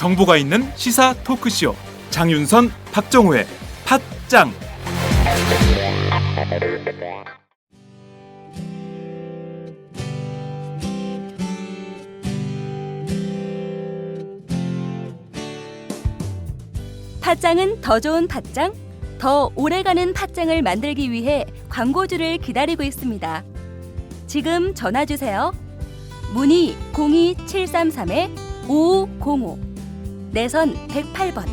정보가 있는 시사 토크쇼 장윤선, 박정호의 팟짱. 팟짱은 더 좋은 팟짱, 더 오래가는 팟짱을 만들기 위해 광고주를 기다리고 있습니다. 지금 전화주세요. 문의 02-733-5505, 내선 108번.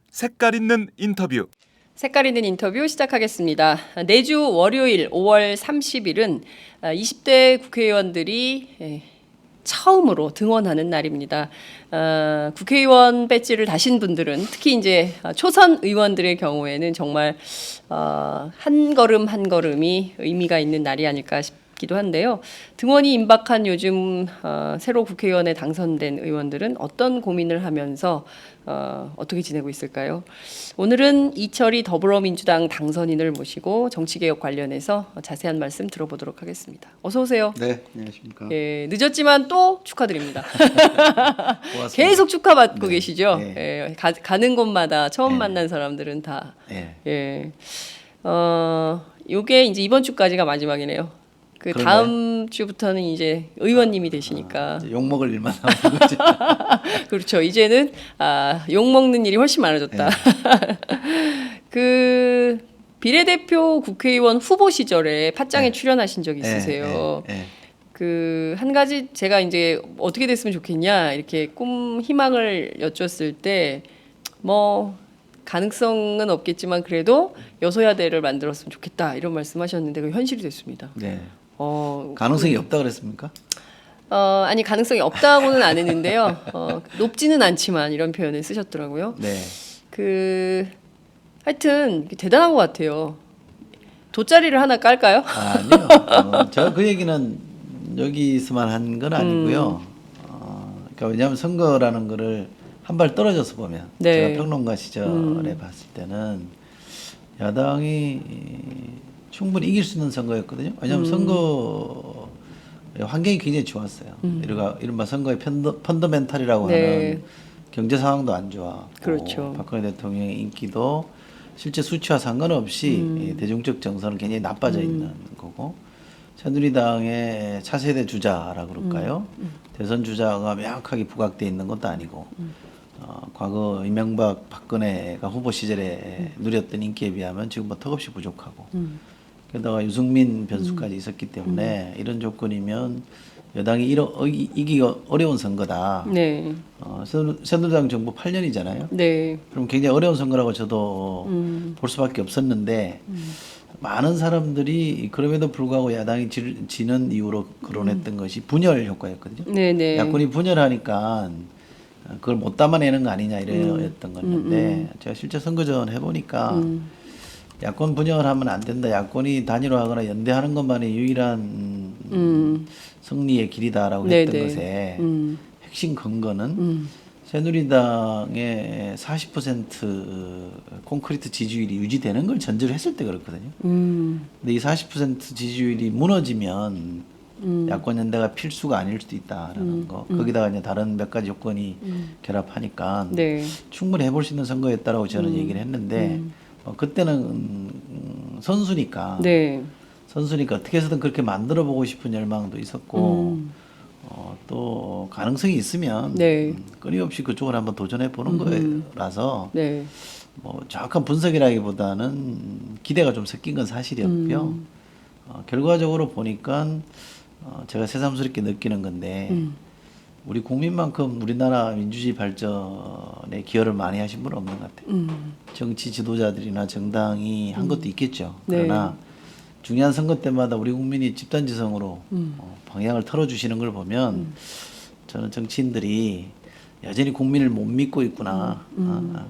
색깔 있는 인터뷰. 색깔 있는 인터뷰 시작하겠습니다. 내주 월요일 5월 30일은 20대 국회의원들이 처음으로 등원하는 날입니다. 국회의원 배지를 다신 분들은 특히 이제 초선 의원들의 경우에는 정말 한 걸음 한 걸음이 의미가 있는 날이 아닐까 싶기도 한데요. 등원이 임박한 요즘 새로 국회의원에 당선된 의원들은 어떤 고민을 하면서 어떻게 지내고 있을까요? 오늘은 이철희 더불어민주당 당선인을 모시고 정치개혁 관련해서 자세한 말씀 들어보도록 하겠습니다. 어서 오세요. 네, 안녕하십니까. 예, 늦었지만 또 축하드립니다. 고맙습니다. 계속 축하받고 네, 계시죠. 네. 예, 가는 곳마다 처음 네. 만난 사람들은 다. 네. 예. 요게 이제 이번 주까지가 마지막이네요. 그 그런가요? 다음 주부터는 이제 의원님이 되시니까. 욕 먹을 일만 남은 거죠. 그렇죠. 이제는 욕 먹는 일이 훨씬 많아졌다. 그 비례대표 국회의원 후보 시절에 팟짱에 출연하신 적 있으세요? 네. 그 한 가지 제가 이제 어떻게 됐으면 좋겠냐 이렇게 꿈 희망을 여쭈었을 때 뭐 가능성은 없겠지만 그래도 여소야대를 만들었으면 좋겠다 이런 말씀하셨는데 그 현실이 됐습니다. 네. 가능성이 없다 그랬습니까? 아니 가능성이 없다고는 안 했는데요. 높지는 않지만 이런 표현을 쓰셨더라고요. 네. 그 하여튼 대단한 것 같아요. 돗자리를 하나 깔까요? 아니요. 제가 그 얘기는 여기서만 한 건 아니고요. 그러니까 왜냐하면 선거라는 거를 한 발 떨어져서 보면 네. 제가 평론가 시절에 봤을 때는 야당이 충분히 이길 수 있는 선거였거든요. 왜냐하면 선거 환경이 굉장히 좋았어요. 이른바 선거의 펀더멘탈이라고 네. 하는 경제 상황도 안 좋았고 그렇죠. 박근혜 대통령의 인기도 실제 수치와 상관없이 이 대중적 정서는 굉장히 나빠져 있는 거고 새누리당의 차세대 주자라고 그럴까요? 대선 주자가 명확하게 부각돼 있는 것도 아니고 과거 이명박 박근혜가 후보 시절에 누렸던 인기에 비하면 지금 뭐 턱없이 부족하고 게다가 유승민 변수까지 있었기 때문에 이런 조건이면 여당이 이기기가 어려운 선거다. 네. 새누리당 정부 8년이잖아요. 네. 그럼 굉장히 어려운 선거라고 저도 볼 수밖에 없었는데 많은 사람들이 그럼에도 불구하고 야당이 지는 이유로 거론했던 것이 분열 효과였거든요. 네네. 야권이 분열하니까 그걸 못 담아내는 거 아니냐 이랬던 건데 제가 실제 선거전 해보니까 야권 분열하면 안 된다. 야권이 단일화하거나 연대하는 것만이 유일한 승리의 길이다라고 했던 네네. 것에 핵심 근거는 새누리당의 40% 콘크리트 지지율이 유지되는 걸 전제로 했을 때 그렇거든요. 근데 이 40% 지지율이 무너지면 야권 연대가 필수가 아닐 수도 있다라는 거. 거기다가 이제 다른 몇 가지 요건이 결합하니까 네. 충분히 해볼 수 있는 선거였다라고 저는 얘기를 했는데 그때는 선수니까 네. 어떻게 해서든 그렇게 만들어 보고 싶은 열망도 있었고 또 가능성이 있으면 네. 끊임없이 그쪽을 한번 도전해 보는 거라서 네. 뭐 정확한 분석이라기보다는 기대가 좀 섞인 건 사실이었고요. 결과적으로 보니까 제가 새삼스럽게 느끼는 건데 우리 국민만큼 우리나라 민주주의 발전에 기여를 많이 하신 분은 없는 것 같아요. 정치 지도자들이나 정당이 한 것도 있겠죠. 그러나 중요한 선거 때마다 우리 국민이 집단지성으로 방향을 털어주시는 걸 보면 저는 정치인들이 여전히 국민을 못 믿고 있구나.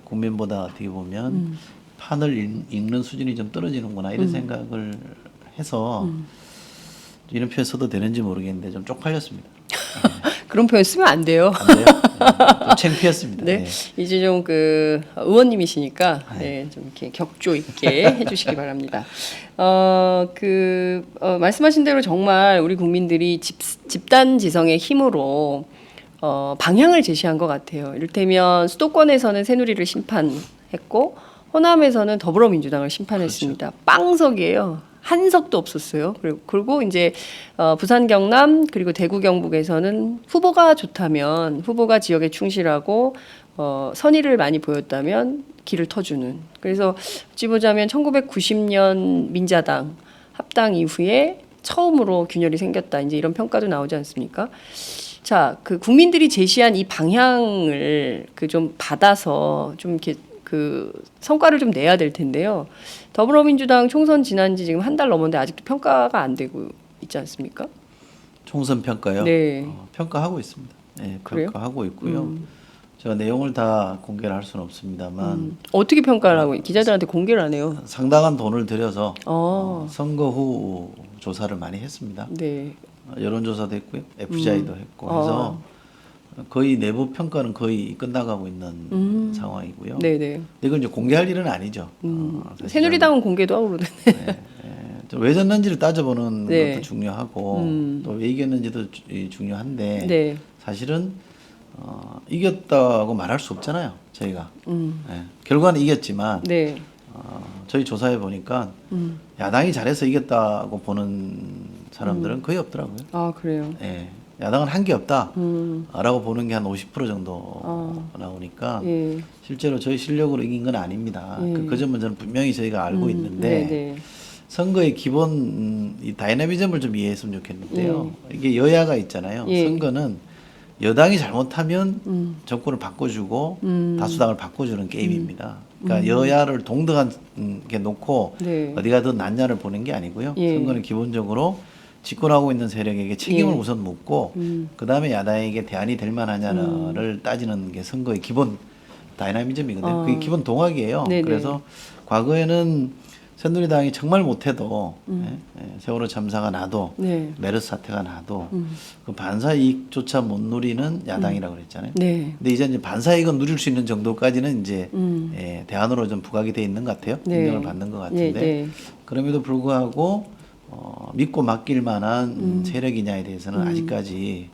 국민보다 어떻게 보면 판을 읽는 수준이 좀 떨어지는구나 이런 생각을 해서 이런 표현 써도 되는지 모르겠는데 좀 쪽팔렸습니다. 그런 표현 쓰면 안 돼요. 안 돼요? 좀 창피했습니다. 네, 네. 이제 좀 그 의원님이시니까 네, 좀 이렇게 격조 있게 해주시기 바랍니다. 말씀하신 대로 정말 우리 국민들이 집단 지성의 힘으로 방향을 제시한 것 같아요. 이를테면 수도권에서는 새누리를 심판했고 호남에서는 더불어민주당을 심판했습니다. 빵석이에요. 한 석도 없었어요. 그리고 이제 부산 경남 그리고 대구 경북에서는 후보가 좋다면 후보가 지역에 충실하고 선의를 많이 보였다면 길을 터주는. 그래서 어찌 보자면 1990년 민자당 합당 이후에 처음으로 균열이 생겼다. 이제 이런 평가도 나오지 않습니까? 자, 그 국민들이 제시한 이 방향을 좀 받아서 좀 이렇게 그 성과를 좀 내야 될 텐데요. 더불어민주당 총선 지난 지 지금 한 달 넘었는데 아직도 평가가 안 되고 있지 않습니까? 총선 평가요? 네. 평가하고 있습니다. 네, 그래요? 평가하고 있고요. 제가 내용을 다 공개를 할 수는 없습니다만 어떻게 평가를 하고 기자들한테 공개를 안 해요? 상당한 돈을 들여서 어. 선거 후 조사를 많이 했습니다. 네. 여론조사도 했고요. FGI도 했고 해서 거의 내부 평가는 거의 끝나가고 있는 상황이고요. 네네. 근데 이건 이제 공개할 일은 아니죠. 사실은. 새누리당은 공개도 하고 그러던데. 네, 좀 왜 졌는지를 따져보는 네. 것도 중요하고 또 왜 이겼는지도 중요한데 네. 사실은 이겼다고 말할 수 없잖아요. 저희가 결과는 이겼지만 네. 저희 조사해 보니까 야당이 잘해서 이겼다고 보는 사람들은 거의 없더라고요. 아 그래요. 예, 야당은 한 게 없다라고 보는 게 한 50% 정도 나오니까 예. 실제로 저희 실력으로 이긴 건 아닙니다. 그 점은 저는 분명히 저희가 알고 있는데 네네. 선거의 기본 이 다이나미즘을 좀 이해했으면 좋겠는데요. 이게 여야가 있잖아요. 예. 선거는 여당이 잘못하면 정권을 바꿔주고 다수당을 바꿔주는 게임입니다. 그러니까 여야를 동등하게 놓고 네. 어디가 더 낫냐를 보는 게 아니고요. 예. 선거는 기본적으로 집권하고 있는 세력에게 책임을 예. 우선 묻고 그 다음에 야당에게 대안이 될 만하냐를 따지는 게 선거의 기본 다이나미즘이거든요. 그게 기본 동학이에요. 네네. 그래서 과거에는 새누리당이 정말 못해도 세월호 참사가 나도 네. 메르스 사태가 나도 그 반사 이익조차 못 누리는 야당이라고 그랬잖아요. 네. 근데 이제 반사 이익은 누릴 수 있는 정도까지는 이제 대안으로 좀 부각이 돼 있는 것 같아요. 네. 인정을 받는 것 같은데 네. 그럼에도 불구하고 믿고 맡길 만한 세력이냐에 대해서는 아직까지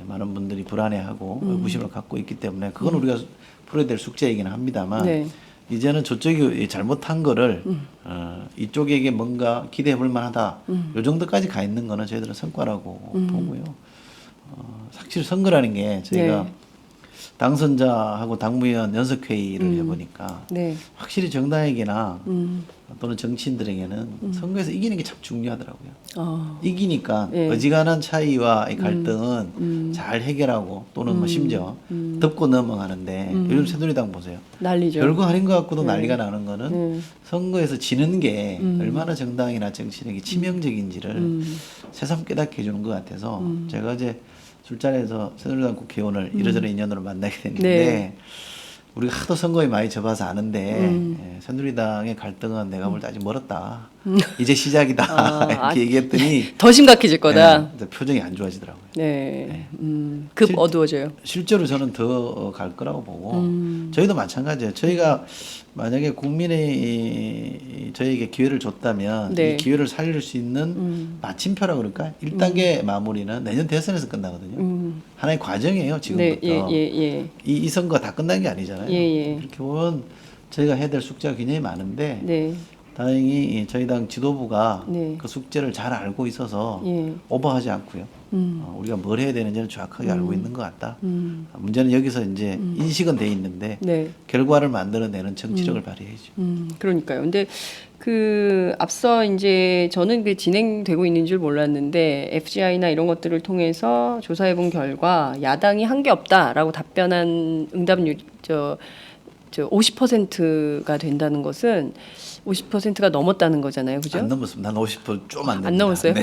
많은 분들이 불안해하고 의구심을 갖고 있기 때문에 그건 우리가 풀어야 될 숙제이긴 합니다만 네. 이제는 저쪽이 잘못한 거를 이쪽에게 뭔가 기대해 볼 만하다. 요 정도까지 가 있는 거는 저희들은 성과라고 보고요. 사실 선거라는 게 저희가 네. 당선자하고 당무위원 연석회의를 해보니까 네. 확실히 정당에게나 또는 정치인들에게는 선거에서 이기는 게 참 중요하더라고요. 이기니까 네. 어지간한 차이와 이 갈등은 잘 해결하고 또는 뭐 심지어 덮고 넘어가는데 요즘 새누리당 보세요. 난리죠. 별거 아닌 것 같고도 난리가 나는 거는 선거에서 지는 게 얼마나 정당이나 정치인에게 치명적인지를 새삼 깨닫게 해주는 것 같아서 제가 이제 술자리에서 새누리당 국회의원을 이러저러 인연으로 만나게 됐는데 네. 우리가 하도 선거에 많이 접어서 아는데 새누리당의 갈등은 내가 볼 때 아직 멀었다. 이제 시작이다. 이렇게 얘기했더니 더 심각해질 거다. 네, 표정이 안 좋아지더라고요. 네. 급 어두워져요. 실제로 저는 더 갈 거라고 보고 저희도 마찬가지예요. 저희가 만약에 국민의 저희에게 기회를 줬다면 네. 이 기회를 살릴 수 있는 마침표라 그럴까? 1단계 마무리는 내년 대선에서 끝나거든요. 하나의 과정이에요. 지금부터. 네. 예. 이 선거가 다 끝난 게 아니잖아요. 예. 그렇게 보면 저희가 해야 될 숙제가 굉장히 많은데 네. 다행히 저희 당 지도부가 네. 그 숙제를 잘 알고 있어서 예. 오버하지 않고요. 우리가 뭘 해야 되는지는 정확하게 알고 있는 것 같다. 문제는 여기서 이제 인식은 돼 있는데 네. 결과를 만들어내는 정치력을 발휘해야죠. 그러니까요. 근데 그 앞서 이제 저는 그 진행되고 있는 줄 몰랐는데 FGI나 이런 것들을 통해서 조사해 본 결과 야당이 한 게 없다라고 답변한 응답률 저 50%가 된다는 것은 50%가 넘었다는 거잖아요, 그죠? 안 넘었습니다. 한 50%좀 안 됩니다. 안 넘었어요? 네.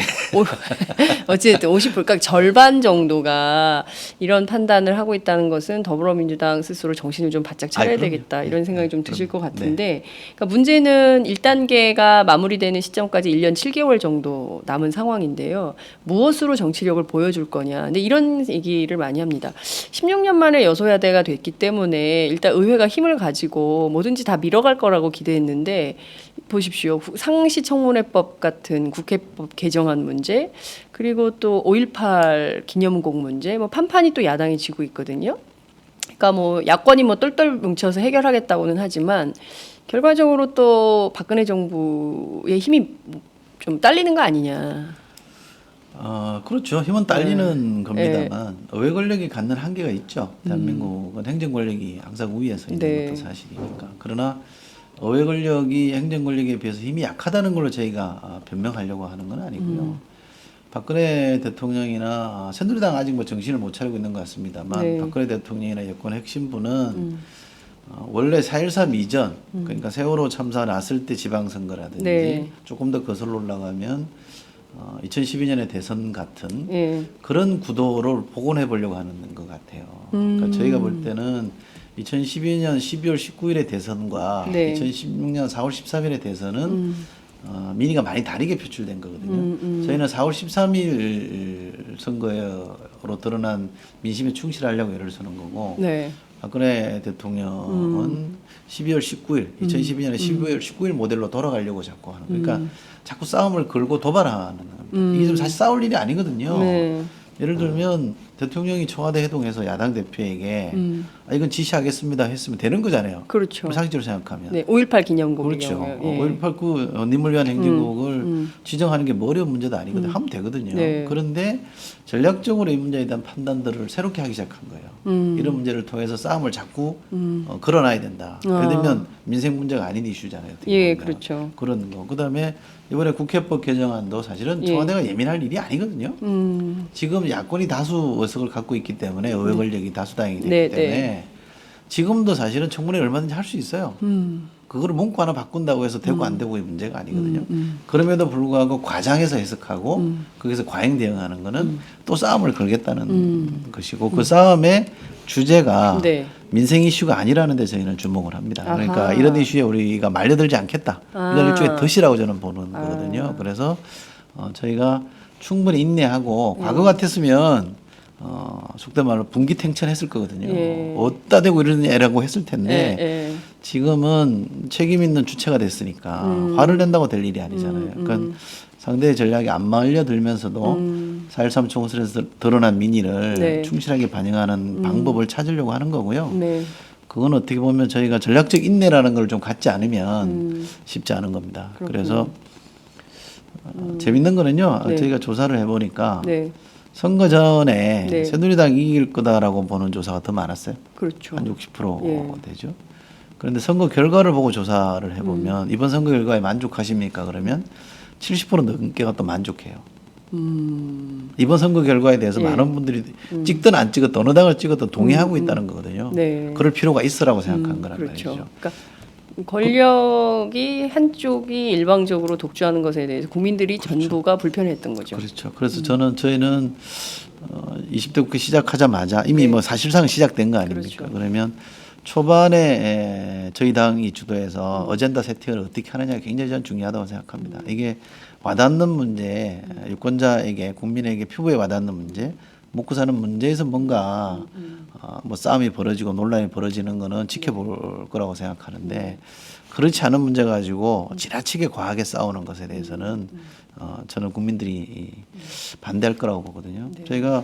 어쨌든 50%, 그러니까 절반 정도가 이런 판단을 하고 있다는 것은 더불어민주당 스스로 정신을 좀 바짝 차려야 그럼요. 되겠다 이런 네, 생각이 네, 좀 드실 것 그럼요. 같은데, 그러니까 문제는 1단계가 마무리되는 시점까지 1년 7개월 정도 남은 상황인데요. 무엇으로 정치력을 보여줄 거냐. 근데 이런 얘기를 많이 합니다. 16년 만에 여소야대가 됐기 때문에 일단 의회가 힘을 가지고 뭐든지 다 밀어갈 거라고 기대했는데, 보십시오. 상시청문회법 같은 국회법 개정안 문제, 그리고 또 5.18 기념곡 문제, 뭐 판판이 또 야당이 지고 있거든요. 그러니까 뭐 야권이 뭐 똘똘 뭉쳐서 해결하겠다고는 하지만 결과적으로 또 박근혜 정부의 힘이 좀 딸리는 거 아니냐. 그렇죠. 힘은 딸리는 네. 겁니다만 의회 권력이 갖는 한계가 있죠. 대한민국은 행정 권력이 항상 우위에 서 있는 네. 것도 사실이니까. 그러나 의회 권력이 행정 권력에 비해서 힘이 약하다는 걸로 저희가 변명하려고 하는 건 아니고요. 박근혜 대통령이나 새누리당 아직 뭐 정신을 못 차리고 있는 것 같습니다만 네. 박근혜 대통령이나 여권 핵심부는 원래 4.13 이전 그러니까 세월호 참사 났을 때 지방선거라든지 네. 조금 더 거슬러 올라가면 2012년의 대선 같은 예. 그런 구도를 복원해 보려고 하는 것 같아요. 그러니까 저희가 볼 때는 2012년 12월 19일의 대선과 네. 2016년 4월 13일의 대선은 민의가 많이 다르게 표출된 거거든요. 저희는 4월 13일 선거로 드러난 민심에 충실하려고 애를 쓰는 거고 네. 박근혜 대통령은 12월 19일, 2012년에 12월 19일 모델로 돌아가려고 자꾸 하는 거예요. 그러니까 자꾸 싸움을 걸고 도발하는 겁니다. 이게 좀 사실 싸울 일이 아니거든요. 네. 예를 들면 대통령이 청와대 회동에서 야당 대표에게 이건 지시하겠습니다 했으면 되는 거잖아요. 그렇죠. 상식적으로 생각하면. 네. 5.18 기념곡. 그렇죠. 예. 5.18 님을 위한 행진곡을 지정하는 게 뭐 어려운 문제도 아니거든요. 하면 되거든요. 네. 그런데 전략적으로 이 문제에 대한 판단들을 새롭게 하기 시작한 거예요. 이런 문제를 통해서 싸움을 자꾸 걸어놔야 된다. 예를 들면 민생 문제가 아닌 이슈잖아요. 어떻게 예, 보면. 그렇죠. 그런 거. 그다음에 이번에 국회법 개정안도 사실은 예. 청와대가 예민할 일이 아니거든요. 지금 야권이 다수 의석을 갖고 있기 때문에 의회 권력이 다수당이 됐기 네, 때문에 네. 지금도 사실은 청문회 얼마든지 할 수 있어요. 그거를 문구 하나 바꾼다고 해서 되고 안 되고의 문제가 아니거든요. 그럼에도 불구하고 과장해서 해석하고 거기서 과잉 대응하는 거는 또 싸움을 걸겠다는 것이고 그 싸움의 주제가 네. 민생 이슈가 아니라는 데 저희는 주목을 합니다. 그러니까 아하. 이런 이슈에 우리가 말려들지 않겠다. 이건 아. 일종의 덫이라고 저는 보는 거거든요. 그래서 저희가 충분히 인내하고 과거 같았으면 속된 말로 분기탱천했을 거거든요. 예. 어디다 대고 이러냐라고 했을 텐데 예, 예. 지금은 책임 있는 주체가 됐으니까 화를 낸다고 될 일이 아니잖아요. 그러니까 상대의 전략이 안 말려들면서도 4.13 총선에서 드러난 민의를 네. 충실하게 반영하는 방법을 찾으려고 하는 거고요. 네. 그건 어떻게 보면 저희가 전략적 인내라는 걸 좀 갖지 않으면 쉽지 않은 겁니다. 그렇군요. 그래서 재밌는 거는요. 네. 저희가 조사를 해보니까 네. 선거 전에 네. 새누리당이 이길 거다라고 보는 조사가 더 많았어요. 그렇죠. 한 60% 예. 되죠. 그런데 선거 결과를 보고 조사를 해보면 이번 선거 결과에 만족하십니까? 그러면 70% 넘게가 또 만족해요. 이번 선거 결과에 대해서 예. 많은 분들이 찍든 안 찍었든 어느 당을 찍었든 동의하고 있다는 거거든요. 네. 그럴 필요가 있으라고 생각한 거란 그렇죠. 말이죠. 그러니까 권력이 한쪽이 일방적으로 독주하는 것에 대해서 국민들이 전부가 불편했던 거죠. 그렇죠. 그래서 저희는 20대 국회 시작하자마자 이미 네. 뭐 사실상 시작된 거 아닙니까? 그렇죠. 그러면 초반에 저희 당이 주도해서 어젠다 세팅을 어떻게 하느냐가 굉장히 저는 중요하다고 생각합니다. 이게 와닿는 문제, 유권자에게 국민에게 피부에 와닿는 문제, 먹고 사는 문제에서 뭔가 뭐 싸움이 벌어지고 논란이 벌어지는 거는 지켜볼 거라고 생각하는데 그렇지 않은 문제 가지고 지나치게 과하게 싸우는 것에 대해서는 저는 국민들이 반대할 거라고 보거든요. 저희가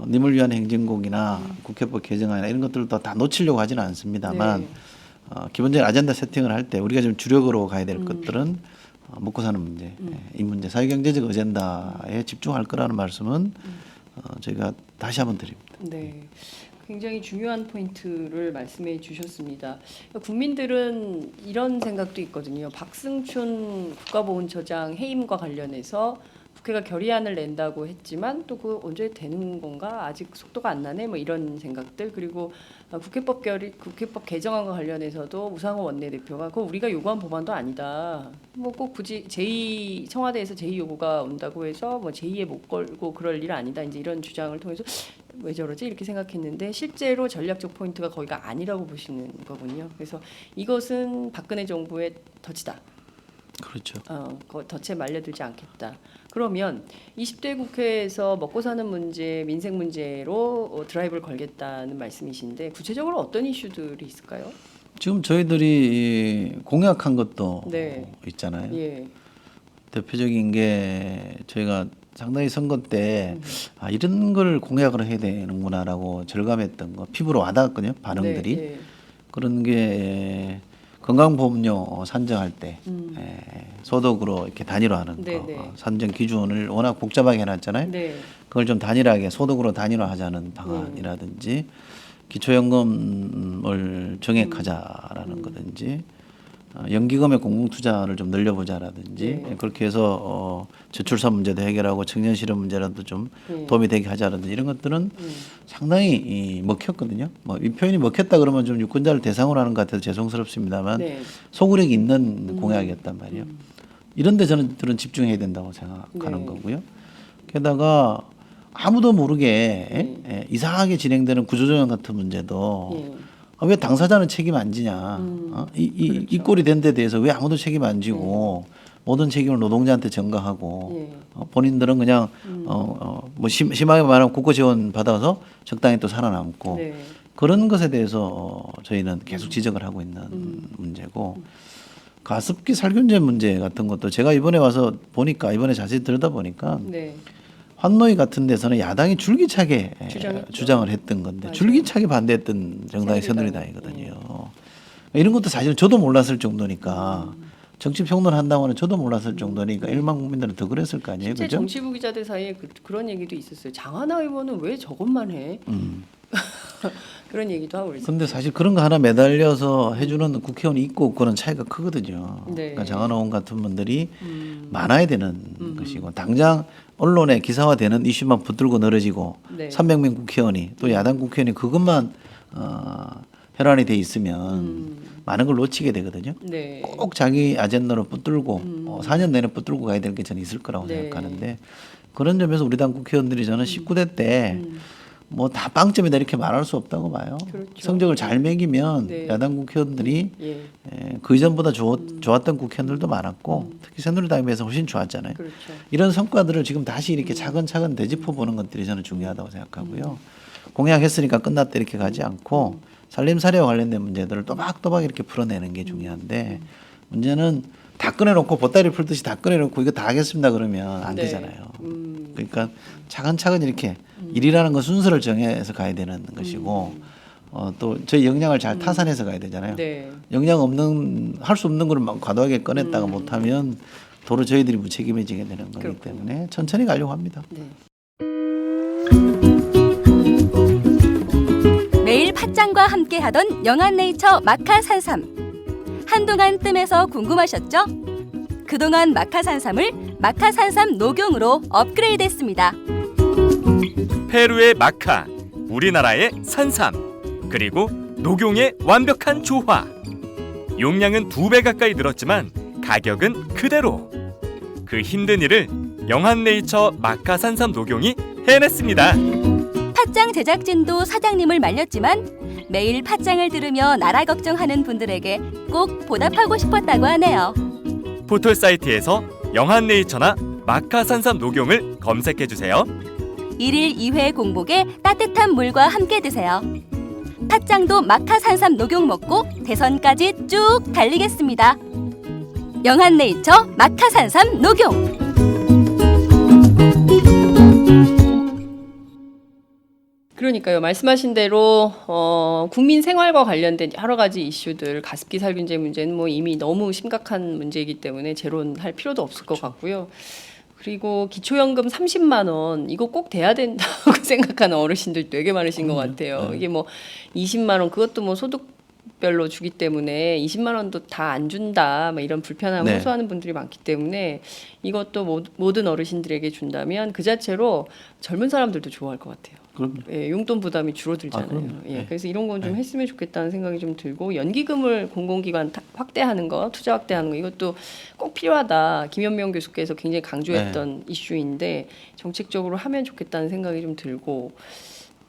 님을 위한 행진곡이나 국회법 개정안이나 이런 것들도 다 놓치려고 하지는 않습니다만 기본적인 아젠다 세팅을 할 때 우리가 좀 주력으로 가야 될 것들은 먹고 사는 문제, 이 문제, 사회경제적 어젠다에 집중할 거라는 말씀은 저희가 다시 한번 드립니다. 네. 굉장히 중요한 포인트를 말씀해 주셨습니다. 국민들은 이런 생각도 있거든요. 박승춘 국가보훈처장 해임과 관련해서 국회가 결의안을 낸다고 했지만 또 그 언제 되는 건가 아직 속도가 안 나네 뭐 이런 생각들 그리고 국회법 개정안과 관련해서도 우상호 원내대표가 그거 우리가 요구한 법안도 아니다. 뭐 꼭 굳이 청와대에서 제2 요구가 온다고 해서 뭐 제2에 못 걸고 그럴 일 아니다. 이제 이런 주장을 통해서 왜 저러지 이렇게 생각했는데 실제로 전략적 포인트가 거기가 아니라고 보시는 거군요. 그래서 이것은 박근혜 정부의 덫이다. 그렇죠. 그 덫에 말려들지 않겠다. 그러면 20대 국회에서 먹고 사는 문제, 민생 문제로 드라이브를 걸겠다는 말씀이신데 구체적으로 어떤 이슈들이 있을까요? 지금 저희들이 공약한 것도 네. 있잖아요. 예. 대표적인 게 저희가 상당히 선거 때 이런 걸 공약을 해야 되는구나라고 절감했던 거 피부로 와닿았거든요. 반응들이. 네, 네. 그런 게 건강보험료 산정할 때 소득으로 이렇게 단위로하는 네, 거 네. 산정 기준을 워낙 복잡하게 해놨잖아요. 네. 그걸 좀 단일하게 소득으로 단일화하자는 방안이라든지 기초연금을 정액하자라는 거든지 연기금의 공공투자를 좀 늘려보자라든지 네. 그렇게 해서 저출산 문제도 해결하고 청년 실업 문제라도 좀 도움이 되게 하자라든지 이런 것들은 상당히 먹혔거든요. 뭐 이 표현이 먹혔다 그러면 좀 유권자를 대상으로 하는 것 같아서 죄송스럽습니다만 네. 소구력이 있는 공약이었단 말이에요. 이런데 저는 집중해야 된다고 생각하는 네. 거고요. 게다가 아무도 모르게 이상하게 진행되는 구조조정 같은 문제도 예. 왜 당사자는 책임 안 지냐? 이 꼴이 된 데 대해서 왜 아무도 책임 안 지고 모든 책임을 노동자한테 전가하고 예. 본인들은 그냥 뭐 심하게 말하면 국고 지원 받아서 적당히 또 살아남고 네. 그런 것에 대해서 저희는 계속 지적을 하고 있는 문제고 가습기 살균제 문제 같은 것도 제가 이번에 와서 보니까 이번에 자세히 들여다보니까 네. 환노위 같은 데서는 야당이 줄기차게 주장했죠. 주장을 했던 건데 맞아요. 줄기차게 반대했던 정당이 새누리당이거든요. 이런 것도 사실 저도 몰랐을 정도니까 정치평론 한다고 하는 저도 몰랐을 정도니까 일반 국민들은 더 그랬을 거 아니에요. 실제 그죠? 정치부 기자들 사이에 그런 얘기도 있었어요. 장하나 의원은 왜 저것만 해? 그런 얘기도 하고 있어요. 근데 사실 그런 거 하나 매달려서 해주는 국회의원이 있고 없고는 차이가 크거든요. 네. 그러니까 장하나 의원 같은 분들이 많아야 되는 것이고 당장 언론에 기사화되는 이슈만 붙들고 늘어지고 네. 300명 국회의원이 또 야당 국회의원이 그것만 혈안이 돼 있으면 많은 걸 놓치게 되거든요. 네. 꼭 자기 아젠다로 붙들고 4년 내내 붙들고 가야 될 게 저는 있을 거라고 네. 생각하는데 그런 점에서 우리 당 국회의원들이 저는 19대 때 뭐 다 빵점이다 이렇게 말할 수 없다고 봐요. 그렇죠. 성적을 잘 매기면 네. 야당 국회의원들이 예. 그 이전보다 좋았던 국회의원들도 많았고 특히 새누리당에 비해서 훨씬 좋았잖아요. 그렇죠. 이런 성과들을 지금 다시 이렇게 차근차근 되짚어 보는 것들이 저는 중요하다고 생각하고요. 공약했으니까 끝났다 이렇게 가지 않고 살림살이와 관련된 문제들을 또박또박 이렇게 풀어내는 게 중요한데 문제는 다 꺼내놓고 보따리 풀듯이 다 꺼내놓고 이거 다 하겠습니다 그러면 안 네. 되잖아요. 그러니까 차근차근 이렇게 일이라는 건 순서를 정해서 가야 되는 것이고 또 저희 역량을 잘 타산해서 가야 되잖아요. 네. 역량 없는 할 수 없는 거를 막 과도하게 꺼냈다가 못하면 도로 저희들이 무책임해지게 되는 거기 그렇군요. 때문에 천천히 가려고 합니다. 네. 매일 팥짱과 함께하던 영한네이처 마카산삼. 한동안 뜸해서 궁금하셨죠? 그동안 마카산삼을 마카산삼 녹용으로 업그레이드했습니다. 페루의 마카, 우리나라의 산삼, 그리고 녹용의 완벽한 조화. 용량은 2배 가까이 늘었지만 가격은 그대로. 그 힘든 일을 영한네이처 마카산삼 녹용이 해냈습니다. 팥짱 제작진도 사장님을 말렸지만 매일 팥짱을 들으며 나라 걱정하는 분들에게 꼭 보답하고 싶었다고 하네요. 포털 사이트에서 영한네이처나 마카산삼 녹용을 검색해주세요. 1일 2회 공복에 따뜻한 물과 함께 드세요. 팥짱도 마카산삼 녹용 먹고 대선까지 쭉 달리겠습니다. 영한네이처 마카산삼 녹용. 그러니까요. 말씀하신 대로 국민 생활과 관련된 여러 가지 이슈들, 가습기 살균제 문제는 뭐 이미 너무 심각한 문제이기 때문에 재론할 필요도 없을 것 같고요. 그리고 기초연금 30만 원 이거 꼭 돼야 된다고 생각하는 어르신들 되게 많으신 것 같아요. 이게 뭐 20만 원 그것도 뭐 소득 별로 주기 때문에 20만 원도 다 안 준다, 막 이런 불편함을 네. 호소하는 분들이 많기 때문에 이것도 모든 어르신들에게 준다면 그 자체로 젊은 사람들도 좋아할 것 같아요. 그럼요. 예, 용돈 부담이 줄어들잖아요. 그럼요. 예, 네. 그래서 이런 건 좀 했으면 좋겠다는 생각이 좀 들고 연기금을 공공기관 확대하는 거, 투자 확대하는 거 이것도 꼭 필요하다. 김현명 교수께서 굉장히 강조했던 이슈인데 정책적으로 하면 좋겠다는 생각이 좀 들고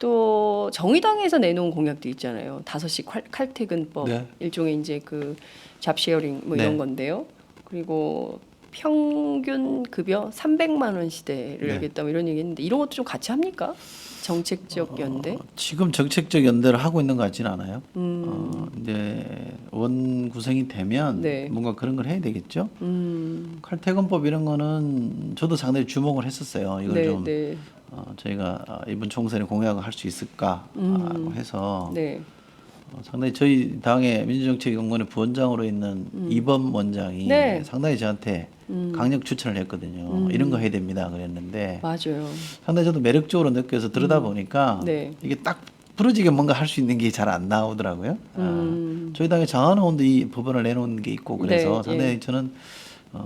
또 정의당에서 내놓은 공약도 있잖아요. 5시 칼퇴근법 네. 일종의 이제 그 잡쉐어링 뭐 네. 이런 건데요. 그리고 평균 급여 300만 원 시대를 네. 열겠다 뭐 이런 얘기했는데 이런 것도 좀 같이 합니까? 정책적 연대? 지금 정책적 연대를 하고 있는 것 같지는 않아요. 이제 원 구성이 되면 네. 뭔가 그런 걸 해야 되겠죠. 칼퇴근법 이런 거는 저도 상당히 주목을 했었어요. 이걸 네, 좀 네, 저희가 이번 총선에 공약을 할 수 있을까 해서 네. 상당히 저희 당의 민주정책연구원의 부원장으로 있는 이범 원장이 네. 상당히 저한테 강력 추천을 했거든요. 이런 거 해야 됩니다. 그랬는데 맞아요. 상당히 저도 매력적으로 느껴서 들여다 보니까 네. 이게 딱 부러지게 뭔가 할 수 있는 게 잘 안 나오더라고요. 저희 당의 장한호원도 이 법안을 내놓은 게 있고 그래서 네, 상당히 예. 저는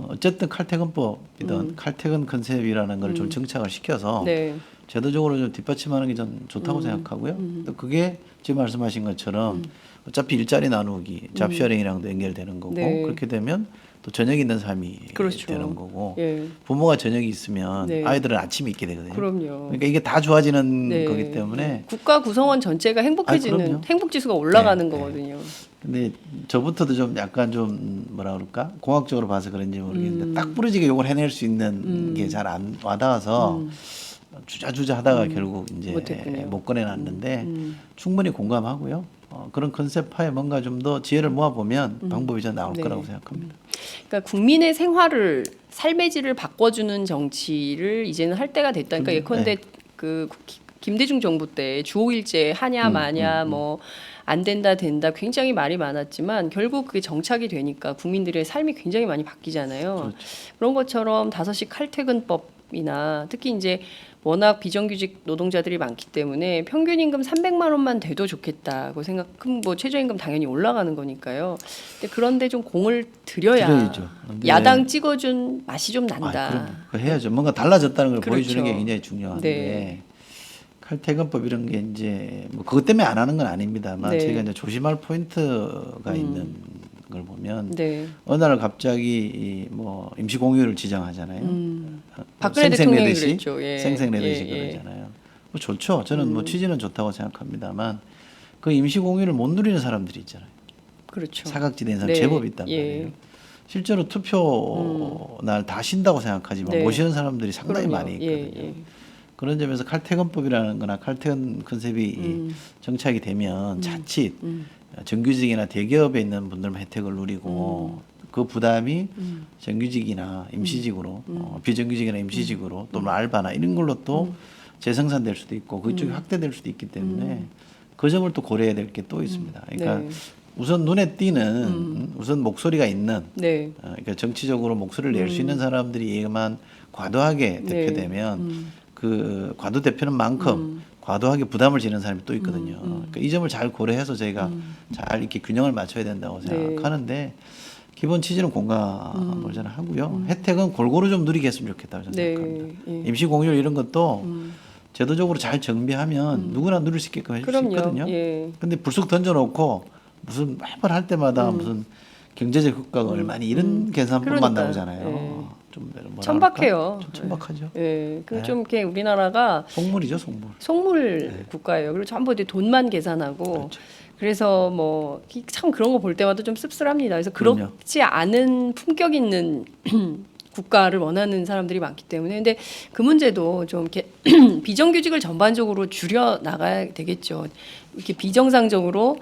어쨌든 칼퇴근법이든 칼퇴근 컨셉이라는 걸 좀 정착을 시켜서 네. 제도적으로 좀 뒷받침하는 게 전 좋다고 생각하고요. 또 그게 지금 말씀하신 것처럼 어차피 일자리 나누기, 잡쉐어링이랑도 연결되는 거고 네. 그렇게 되면 또 저녁 있는 삶이 그렇죠. 되는 거고 예. 부모가 저녁이 있으면 네. 아이들은 아침이 있게 되거든요. 그럼요. 그러니까 이게 다 좋아지는 네. 거기 때문에 국가 구성원 전체가 행복해지는 그럼요. 행복 지수가 올라가는 네, 네. 거거든요. 근데 저부터도 좀 약간 좀 뭐라 그럴까 공학적으로 봐서 그런지 모르겠는데 딱 부러지게 이걸 해낼 수 있는 게 잘 안 와닿아서 주저주저 하다가 결국 이제 못했군요. 못 꺼내놨는데 충분히 공감하고요. 그런 컨셉하에 뭔가 좀 더 지혜를 모아보면 방법이 좀 나올 네. 거라고 생각합니다. 그러니까 국민의 생활을 삶의 질을 바꿔주는 정치를 이제는 할 때가 됐다. 그러니까 예컨대 그 김대중 정부 때 주 5일제 하냐 마냐 뭐 안 된다 된다 굉장히 말이 많았지만 결국 그게 정착이 되니까 국민들의 삶이 굉장히 많이 바뀌잖아요. 그렇죠. 그런 것처럼 5시 칼퇴근법이나 특히 이제 워낙 비정규직 노동자들이 많기 때문에 평균 임금 300만 원만 돼도 좋겠다고 그럼 뭐 최저임금 당연히 올라가는 거니까요. 근데 그런데 좀 공을 들여야 들어야죠. 근데- 야당 찍어준 맛이 좀 난다. 그럼 그거 해야죠. 뭔가 달라졌다는 걸 그렇죠. 보여주는 게 굉장히 중요한데 네. 칼퇴근법 이런 게 이제 뭐 그것 때문에 안 하는 건 아닙니다만 네. 저희가 이제 조심할 포인트가 있는 걸 보면 네. 어느 날 갑자기 뭐 임시 공휴일을 지정하잖아요. 박근혜 대통령이 생생내듯이 그랬죠. 예. 생생내듯이 예, 예. 그러잖아요. 뭐 좋죠. 저는 뭐 취지는 좋다고 생각합니다만 그 임시 공휴일을 못 누리는 사람들이 있잖아요. 그렇죠. 사각지대인 사람 네. 제법 있단 예. 말이에요. 실제로 투표 날 다 쉰다고 생각하지만 네. 못 쉬는 사람들이 상당히 그럼요. 많이 있거든요. 예, 예. 그런 점에서 칼퇴근법이라는 거나 칼퇴근 컨셉이 정착이 되면 자칫 정규직이나 대기업에 있는 분들만 혜택을 누리고 그 부담이 정규직이나 임시직으로 비정규직이나 임시직으로 또는 알바나 이런 걸로 또 재생산될 수도 있고 그쪽이 확대될 수도 있기 때문에 그 점을 또 고려해야 될 게 또 있습니다. 그러니까 네. 우선 눈에 띄는 우선 목소리가 있는 네. 그러니까 정치적으로 목소리를 낼 수 있는 사람들이 얘만 과도하게 네. 대표되면 그 과도 대표는 만큼 과도하게 부담을 지는 사람이 또 있거든요. 그러니까 이 점을 잘 고려해서 저희가 잘 이렇게 균형을 맞춰야 된다고 네. 생각하는데 기본 취지는 공감을 저는 하고요. 혜택은 골고루 좀 누리게 했으면 좋겠다고 저는 네. 생각합니다. 예. 임시공휴일 이런 것도 제도적으로 잘 정비하면 누구나 누릴 수 있게끔 해줄 수 그럼요. 있거든요. 예. 근데 불쑥 던져놓고 무슨 매번 할 때마다 무슨 경제적 효과가 얼마니 이런 계산법만 그러니까요. 나오잖아요. 좀 뭐라 천박해요. 그럴까? 좀 천박하죠. 예. 그 네. 좀 이렇게 우리나라가 속물이죠, 속물. 속물 국가예요. 그리고 전부 이제 돈만 계산하고 그렇죠. 그래서 뭐 참 그런 거 볼 때마다 좀 씁쓸합니다. 그래서 그럼요. 그렇지 않은 품격 있는 국가를 원하는 사람들이 많기 때문에 근데 그 문제도 좀 이렇게 비정규직을 전반적으로 줄여 나가야 되겠죠. 이렇게 비정상적으로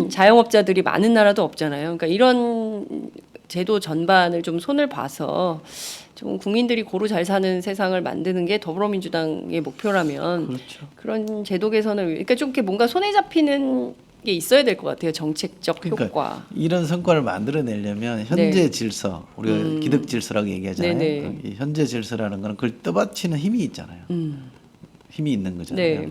자영업자들이 많은 나라도 없잖아요. 그러니까 이런 제도 전반을 좀 손을 봐서 좀 국민들이 고루 잘 사는 세상을 만드는 게 더불어민주당의 목표라면 그렇죠. 그런 제도 개선을 그러니까 좀 이렇게 뭔가 손에 잡히는 게 있어야 될 것 같아요. 정책적 그러니까 효과. 이런 성과를 만들어내려면 현재 네. 질서, 우리가 기득 질서라고 얘기하잖아요. 네네. 이 현재 질서라는 거는 그걸 떠받치는 힘이 있잖아요. 힘이 있는 거잖아요. 네.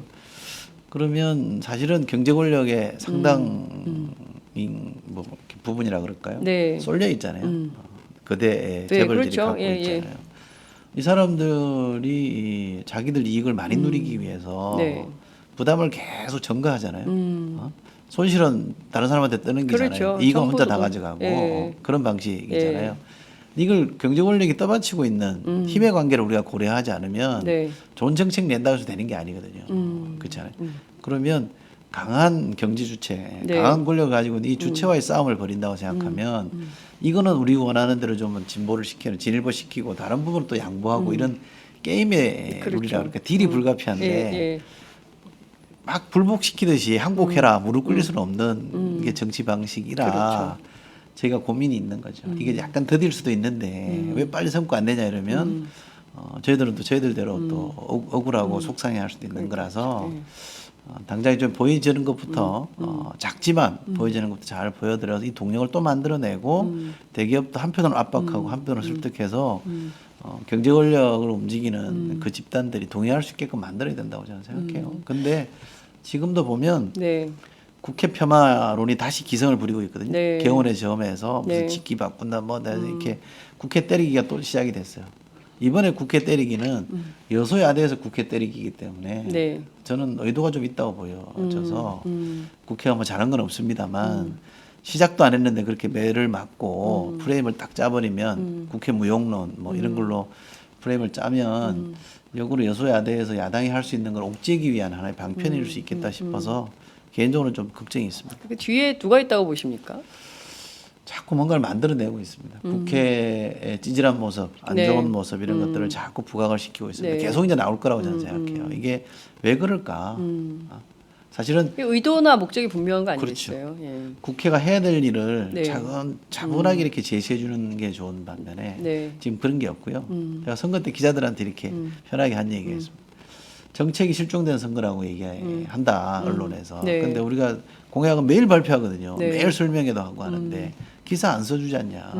그러면 사실은 경제 권력의 상당 뭐 이렇게 부분이라 그럴까요? 네. 쏠려 있잖아요. 거대의 네, 재벌들이 그렇죠. 갖고 예, 있잖아요. 이 사람들이 자기들 이익을 많이 누리기 위해서 네. 부담을 계속 전가하잖아요. 손실은 다른 사람한테 떠넘기잖아요. 그렇죠. 이익은 혼자 다 정부도. 가져가고 예. 그런 방식이잖아요. 예. 이걸 경제 권력이 떠받치고 있는 힘의 관계를 우리가 고려하지 않으면 네. 좋은 정책 낸다고 해서 되는 게 아니거든요. 그렇잖아요. 그러면 강한 경제 주체, 네. 강한 권력을 가지고 이 주체와의 싸움을 벌인다고 생각하면 이거는 우리가 원하는 대로 좀 진보를 시키는 진일보시키고 다른 부분은 또 양보하고 이런 게임의 그렇죠. 룰이라 그러니까 딜이 불가피한데 예, 예. 막 불복시키듯이 항복해라 무릎 꿇릴 수는 없는 게 정치 방식이라 그렇죠. 저희가 고민이 있는 거죠. 이게 약간 더딜 수도 있는데 왜 빨리 성과 안 내냐 이러면 저희들은 또 저희들대로 또 억울하고 속상해할 수도 있는 거라서 당장에 좀 보여지는 것부터 작지만 보여지는 것부터 잘 보여드려서 이 동력을 또 만들어내고 대기업도 한편으로 압박하고 한편으로 설득해서 경제 권력을 움직이는 그 집단들이 동의할 수 있게끔 만들어야 된다고 저는 생각해요. 근데 지금도 보면 네. 국회 폄하론이 다시 기승을 부리고 있거든요. 네. 개헌의 점에서 무슨 네. 직기 바꾼다 뭐 이렇게 국회 때리기가 또 시작이 됐어요. 이번에 국회 때리기는 여소야대에서 국회 때리기이기 때문에 네. 저는 의도가 좀 있다고 보여져서 국회가 뭐 잘한 건 없습니다만 시작도 안 했는데 그렇게 매를 맞고 프레임을 딱 짜버리면 국회 무용론 뭐 이런 걸로 프레임을 짜면 역으로 여소야대에서 야당이 할 수 있는 걸 옥죄기 위한 하나의 방편일 수 있겠다 싶어서 개인적으로 좀 걱정이 있습니다. 그 뒤에 누가 있다고 보십니까? 자꾸 뭔가를 만들어내고 있습니다. 국회의 찌질한 모습, 안 네. 좋은 모습 이런 것들을 자꾸 부각을 시키고 있습니다. 네. 계속 이제 나올 거라고 저는 생각해요. 이게 왜 그럴까? 사실은 의도나 목적이 분명한 거 그렇죠. 아니겠어요? 예. 국회가 해야 될 일을 네. 차분하게 이렇게 제시해 주는 게 좋은 반면에 네. 지금 그런 게 없고요. 제가 선거 때 기자들한테 이렇게 편하게 한 얘기가 있습니다. 정책이 실종된 선거라고 얘기한다 언론에서. 네. 근데 우리가 공약은 매일 발표하거든요. 네. 매일 설명회도 하고 하는데 기사 안 써주지 않냐.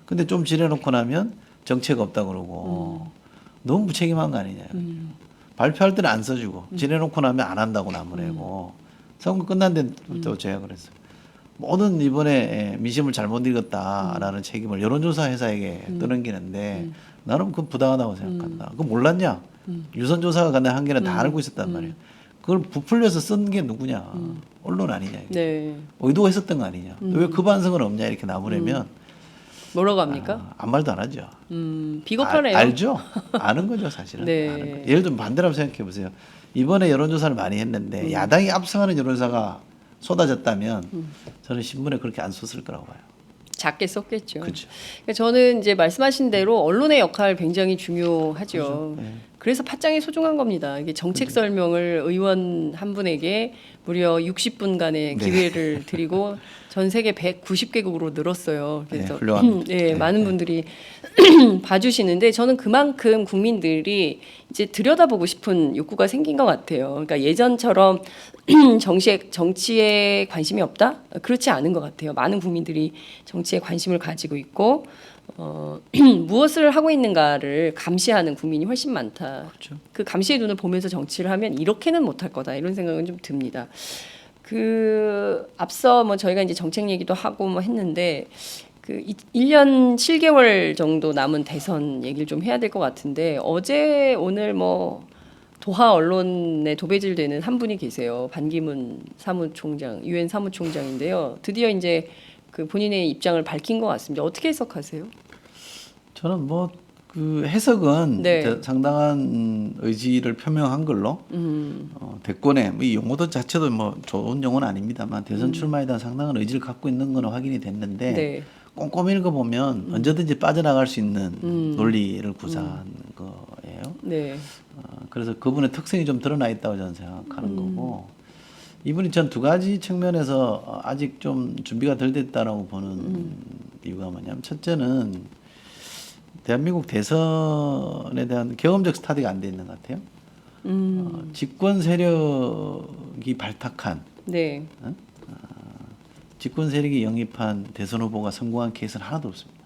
근데 좀 지내놓고 나면 정책 없다 그러고 너무 무책임한 거 아니냐. 발표할 때는 안 써주고 지내놓고 나면 안 한다고 나무래고 선거 끝난 데또 제가 그랬어요. 모든 이번에 민심을 잘못 읽었다라는 책임을 여론조사 회사에게 떠넘기는데 나는 그건 부당하다고 생각한다. 그거 몰랐냐? 유선조사가 간다 한 개는 다 알고 있었단 말이에요. 그걸 부풀려서 쓴 게 누구냐? 언론 아니냐? 이게. 네. 의도했었던 거 아니냐? 왜 그 반성은 없냐? 이렇게 나무래면 뭐라고 합니까? 아무 말도 안 하죠. 비겁하네요. 알죠? 아는 거죠, 사실은. 네. 아는 거. 예를 들면 반대로 생각해 보세요. 이번에 여론조사를 많이 했는데 야당이 압승하는 여론조사가 쏟아졌다면 저는 신문에 그렇게 안 썼을 거라고 봐요. 작게 썼겠죠. 그렇죠. 그러니까 저는 이제 말씀하신 대로 언론의 역할 굉장히 중요하죠. 그렇죠. 네. 그래서 팟짱이 소중한 겁니다. 이게 정책 설명을 의원 한 분에게 무려 60분간의 네. 기회를 드리고 전 세계 190개국으로 늘었어요. 그래서 네, 훌륭합니다. 네, 네, 많은 네. 분들이 봐주시는데 저는 그만큼 국민들이 이제 들여다보고 싶은 욕구가 생긴 것 같아요. 그러니까 예전처럼 정치에 관심이 없다? 그렇지 않은 것 같아요. 많은 국민들이 정치에 관심을 가지고 있고 무엇을 하고 있는가를 감시하는 국민이 훨씬 많다. 그렇죠. 그 감시의 눈을 보면서 정치를 하면 이렇게는 못할 거다 이런 생각은 좀 듭니다. 그 앞서 뭐 저희가 이제 정책 얘기도 하고 뭐 했는데 그 1년 7개월 정도 남은 대선 얘기를 좀 해야 될 것 같은데 어제 오늘 뭐 도하 언론에 도배질되는 한 분이 계세요. 반기문 사무총장, 유엔 사무총장인데요. 드디어 이제 그 본인의 입장을 밝힌 것 같습니다. 어떻게 해석하세요? 저는 뭐 그 해석은 네. 상당한 의지를 표명한 걸로 대권에 뭐이 용어도 자체도 뭐 좋은 용어는 아닙니다만 대선 출마에 대한 상당한 의지를 갖고 있는 건 확인이 됐는데 네. 꼼꼼히 읽어보면 언제든지 빠져나갈 수 있는 논리를 구사한 거예요. 네. 그래서 그분의 특성이 좀 드러나 있다고 저는 생각하는 거고 이분이 전 두 가지 측면에서 아직 좀 준비가 덜 됐다라고 보는 이유가 뭐냐면 첫째는 대한민국 대선에 대한 경험적 스타디가 안 돼 있는 것 같아요. 집권 세력이 발탁한 네. 집권 세력이 영입한 대선 후보가 성공한 케이스는 하나도 없습니다.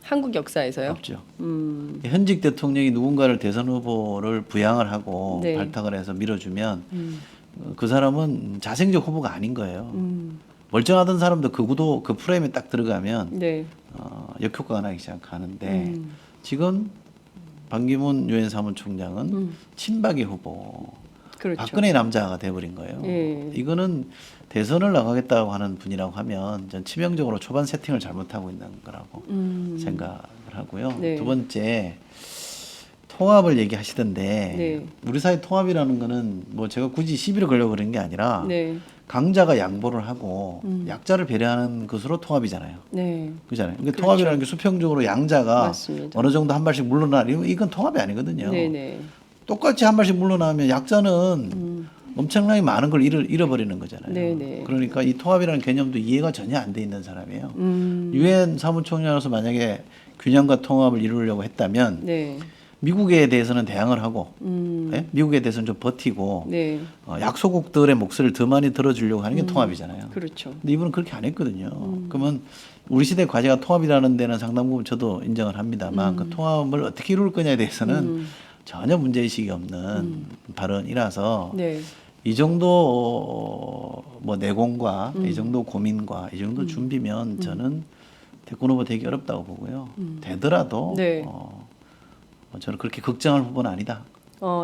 한국 역사에서요? 없죠. 현직 대통령이 누군가를 대선 후보를 부양을 하고 네. 발탁을 해서 밀어주면 그 사람은 자생적 후보가 아닌 거예요. 멀쩡하던 사람도 그 구도 그 프레임에 딱 들어가면 네. 역효과가 나기 시작하는데 지금 반기문 유엔 사무총장은 친박의 후보, 그렇죠. 박근혜 남자가 돼버린 거예요. 예. 이거는 대선을 나가겠다고 하는 분이라고 하면 전 치명적으로 초반 세팅을 잘못하고 있는 거라고 생각을 하고요. 네. 두 번째 통합을 얘기하시던데 네. 우리 사회 통합이라는 거는 뭐 제가 굳이 시비를 걸려고 그런 게 아니라 네. 강자가 양보를 하고 약자를 배려하는 것으로 통합이잖아요. 네. 그잖아요. 그러니까 그렇죠. 통합이라는 게 수평적으로 양자가 맞습니다. 어느 정도 한 발씩 물러나면 이건 통합이 아니거든요. 네네. 똑같이 한 발씩 물러나면 약자는 엄청나게 많은 걸 잃어버리는 거잖아요. 네네. 그러니까 이 통합이라는 개념도 이해가 전혀 안 돼 있는 사람이에요. 음. 유엔 사무총장으로서 만약에 균형과 통합을 이루려고 했다면 네. 미국에 대해서는 대항을 하고 예? 미국에 대해서는 좀 버티고 네. 약소국들의 목소리를 더 많이 들어주려고 하는 게 통합이잖아요. 그렇죠. 근데 이분은 그렇게 안 했거든요. 그러면 우리 시대 과제가 통합이라는 데는 상당 부분 저도 인정을 합니다만 그 통합을 어떻게 이룰 거냐에 대해서는 전혀 문제의식이 없는 발언이라서 네. 이 정도 뭐 내공과 이 정도 고민과 이 정도 준비면 저는 대권 후보 되기 어렵다고 보고요. 되더라도 네. 저는 그렇게 걱정할 후보는 아니다.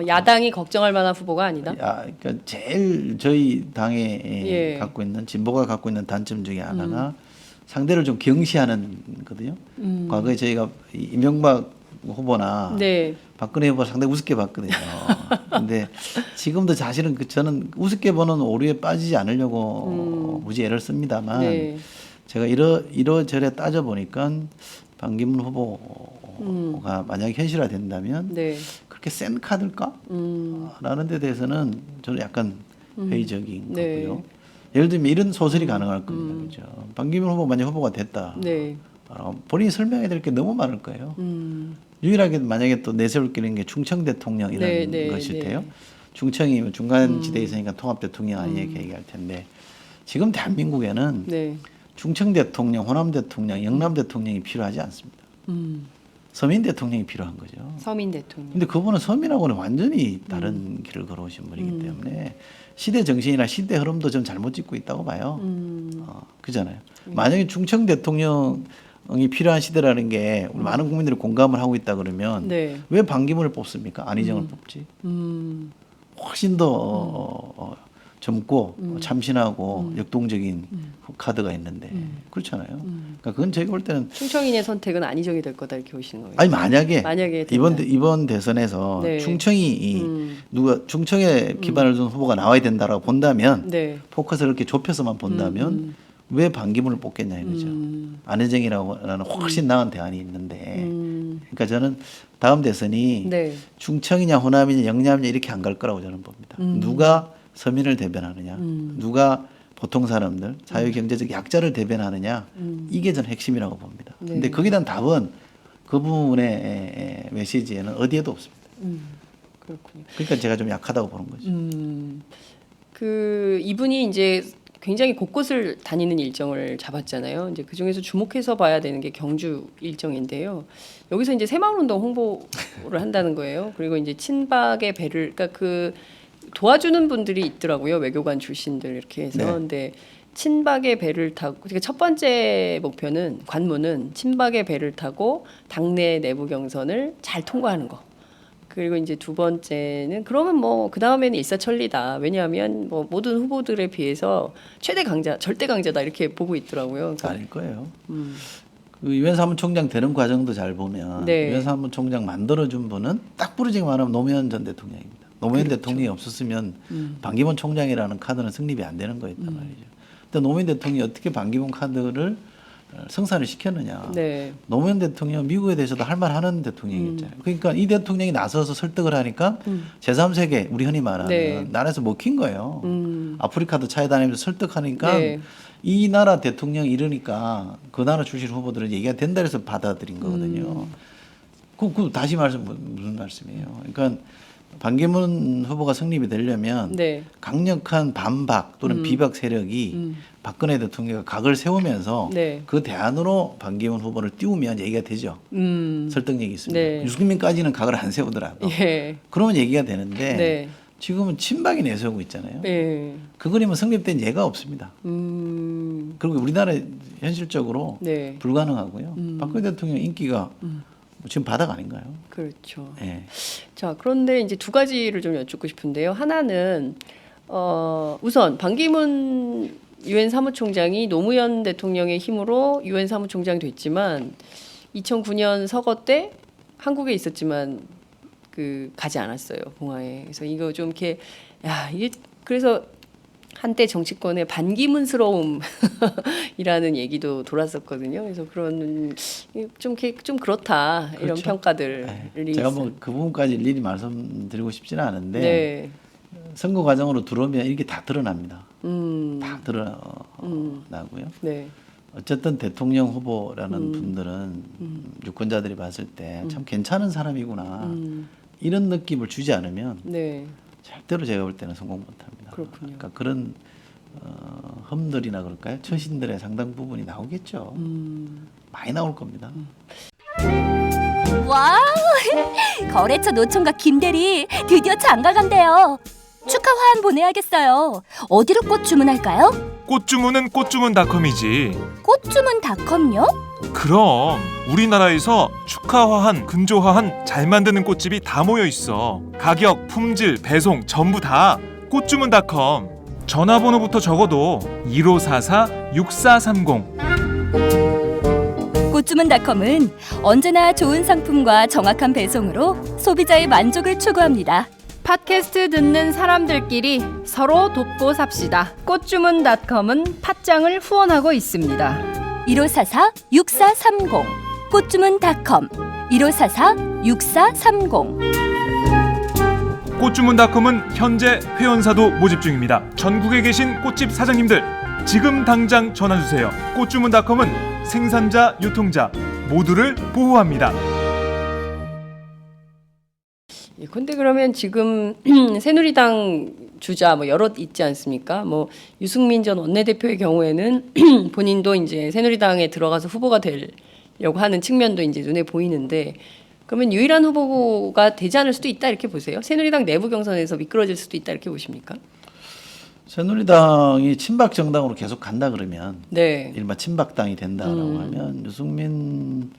야당이 걱정할 만한 후보가 아니다. 그러니까 제일 저희 당에 예. 갖고 있는 진보가 갖고 있는 단점 중에 하나가 상대를 좀 경시하는 거든요. 과거에 저희가 이명박 후보나 네. 박근혜 후보 상당히 우습게 봤거든요. 근데 지금도 사실은 저는 우습게 보는 오류에 빠지지 않으려고 무지 애를 씁니다만 네. 제가 이러저래 따져 보니까 반기문 후보가 만약에 현실화된다면 네. 그렇게 센 카드일까? 라는 데 대해서는 저는 약간 회의적인 네. 거고요. 예를 들면 이런 소설이 가능할 겁니다. 그죠? 반기문 후보 만약 후보가 됐다. 네. 본인이 설명해야 될 게 너무 많을 거예요. 유일하게 만약에 또 내세울 게 있는 게 충청 대통령이라는 네, 네, 것일 네. 테요. 충청이 중간 지대에 있으니까 통합 대통령 아니냐 이렇게 얘기할 텐데 지금 대한민국에는 네. 충청 대통령, 호남 대통령, 영남 대통령이 필요하지 않습니다. 서민 대통령이 필요한 거죠. 서민 대통령. 근데 그분은 서민하고는 완전히 다른 길을 걸어오신 분이기 때문에 시대 정신이나 시대 흐름도 좀 잘못 짚고 있다고 봐요. 그잖아요. 만약에 충청 대통령이 필요한 시대라는 게 우리 많은 국민들이 공감을 하고 있다 그러면 네. 왜 반기문을 뽑습니까? 안희정을 뽑지? 훨씬 더 젊고 참신하고 역동적인 카드가 있는데 그렇잖아요. 그러니까 그건 제가 볼 때는 충청인의 선택은 안희정이 될 거다 이렇게 보시는 거예요. 아니 만약에 된다. 이번 대선에서 네. 충청이 누가 충청에 기반을 둔 후보가 나와야 된다라고 본다면 네. 포커스를 이렇게 좁혀서만 본다면 왜 반기문을 뽑겠냐 이거죠. 안혜정이라는 훨씬 나은 대안이 있는데 그러니까 저는 다음 대선이 네. 충청이냐 호남이냐 영남이냐 이렇게 안 갈 거라고 저는 봅니다. 누가 서민을 대변하느냐, 누가 보통 사람들, 사회 경제적 약자를 대변하느냐 이게 전 핵심이라고 봅니다. 네. 근데 거기에 대한 답은 그 부분의 메시지에는 어디에도 없습니다. 그렇군요. 그러니까 제가 좀 약하다고 보는 거죠. 그 이분이 이제 굉장히 곳곳을 다니는 일정을 잡았잖아요. 이제 그 중에서 주목해서 봐야 되는 게 경주 일정인데요. 여기서 이제 새마을운동 홍보를 한다는 거예요. 그리고 이제 친박의 배를, 그러니까 그 도와주는 분들이 있더라고요. 외교관 출신들 이렇게 해서. 네. 근데 친박의 배를 타고, 그러니까 첫 번째 목표는 관문은 친박의 배를 타고 당내 내부 경선을 잘 통과하는 거. 그리고 이제 두 번째는 그러면 뭐 그 다음에는 일사천리다. 왜냐하면 뭐 모든 후보들에 비해서 최대 강자, 절대 강자다 이렇게 보고 있더라고요. 그러니까 아닐 거예요. 그 유엔 사무총장 되는 과정도 잘 보면 네. 유엔 사무총장 만들어준 분은 딱 부르지만 말하면 노무현 전 대통령입니다. 노무현 그렇죠. 대통령이 없었으면 반기문 총장이라는 카드는 성립이 안 되는 거였단 말이죠. 근데 노무현 대통령이 어떻게 반기문 카드를 성사를 시켰느냐. 네. 노무현 대통령 미국에 대해서도 할 말 하는 대통령이었잖아요. 그러니까 이 대통령이 나서서 설득을 하니까 제3세계 우리 흔히 말하는 네. 나라에서 먹힌 거예요. 아프리카도 차에다니면서 설득하니까 네. 이 나라 대통령이 이러니까 그 나라 출신 후보들은 얘기가 된다 해서 받아들인 거거든요. 그 다시 말씀 무슨 말씀이에요? 그러니까 반기문 후보가 성립이 되려면 네. 강력한 반박 또는 비박 세력이 박근혜 대통령이 각을 세우면서 네. 그 대안으로 반기문 후보를 띄우면 얘기가 되죠. 설득력이 있습니다. 네. 유승민까지는 각을 안 세우더라도 예. 그러면 얘기가 되는데 지금은 친박이 내세우고 있잖아요. 네. 그 그림은 성립된 예가 없습니다. 그리고 우리나라에 현실적으로 네. 불가능하고요. 박근혜 대통령 인기가 지금 바닥 아닌가요? 그렇죠. 예. 자, 그런데 이제 두 가지를 좀 여쭙고 싶은데요. 하나는 우선 반기문 유엔 사무총장이 노무현 대통령의 힘으로 유엔 사무총장이 됐지만 2009년 서거 때 한국에 있었지만 가지 않았어요, 봉화에. 그래서 이거 좀 이렇게 이게 그래서 한때 정치권의 반기문스러움이라는 얘기도 돌았었거든요. 그래서 그런 좀 그렇다 이런 그렇죠. 평가들이 제가 있어요. 뭐 그 부분까지 일일이 말씀드리고 싶지는 않은데 네. 선거 과정으로 들어오면 이게 다 드러납니다. 다 음. 드러나고요. 네. 어쨌든 대통령 후보라는 분들은 유권자들이 봤을 때 참 괜찮은 사람이구나 이런 느낌을 주지 않으면 네. 절대로 제가 볼 때는 성공 못합니다. 그렇군요. 그러니까 그런 험들이나 그럴까요? 처신들의 상당 부분이 나오겠죠. 많이 나올 겁니다. 와우! 거래처 노총각 김대리 드디어 장가간대요. 축하 화한 보내야겠어요. 어디로 꽃 주문할까요? 꽃 주문은 꽃주문닷컴이지. 꽃주문닷컴요? 그럼 우리나라에서 축하화한, 근조화한 잘 만드는 꽃집이 다 모여 있어. 가격, 품질, 배송 전부 다 꽃주문닷컴. 전화번호부터 적어도 1544-6430. 꽃주문닷컴은 언제나 좋은 상품과 정확한 배송으로 소비자의 만족을 추구합니다. 팟캐스트 듣는 사람들끼리 서로 돕고 삽시다. 꽃주문닷컴은 팥장을 후원하고 있습니다. 1544-6430 꽃주문닷컴 1544-6430. 꽃주문닷컴은 현재 회원사도 모집 중입니다. 전국에 계신 꽃집 사장님들 지금 당장 전화주세요. 꽃주문닷컴은 생산자, 유통자 모두를 보호합니다. 근데 그러면 지금 새누리당 주자 뭐 여럿 있지 않습니까? 뭐 유승민 전 원내대표의 경우에는 본인도 이제 새누리당에 들어가서 후보가 되려고 하는 측면도 이제 눈에 보이는데 그러면 유일한 후보가 되지 않을 수도 있다 이렇게 보세요? 새누리당 내부 경선에서 미끄러질 수도 있다 이렇게 보십니까? 새누리당이 친박 정당으로 계속 간다 그러면 네. 일반 친박당이 된다라고 하면 유승민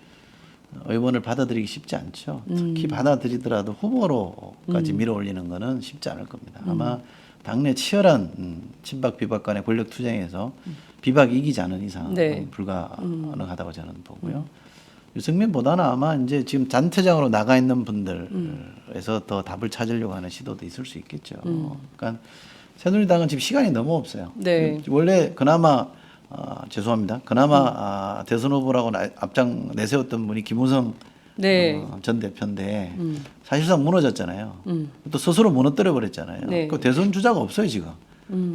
의원을 받아들이기 쉽지 않죠. 특히 받아들이더라도 후보로까지 밀어올리는 것은 쉽지 않을 겁니다. 아마 당내 치열한 친박 비박 간의 권력 투쟁에서 비박이 이기지 않은 이상 네. 불가능하다고 저는 보고요. 유승민보다는 아마 이제 지금 단체장으로 나가 있는 분들에서 더 답을 찾으려고 하는 시도도 있을 수 있겠죠. 그러니까 새누리당은 지금 시간이 너무 없어요. 네. 원래 그나마 죄송합니다. 그나마 대선 후보라고 앞장 내세웠던 분이 김우성 네. 전 대표인데 사실상 무너졌잖아요. 또 스스로 무너뜨려 버렸잖아요. 네. 그 대선 주자가 없어요 지금.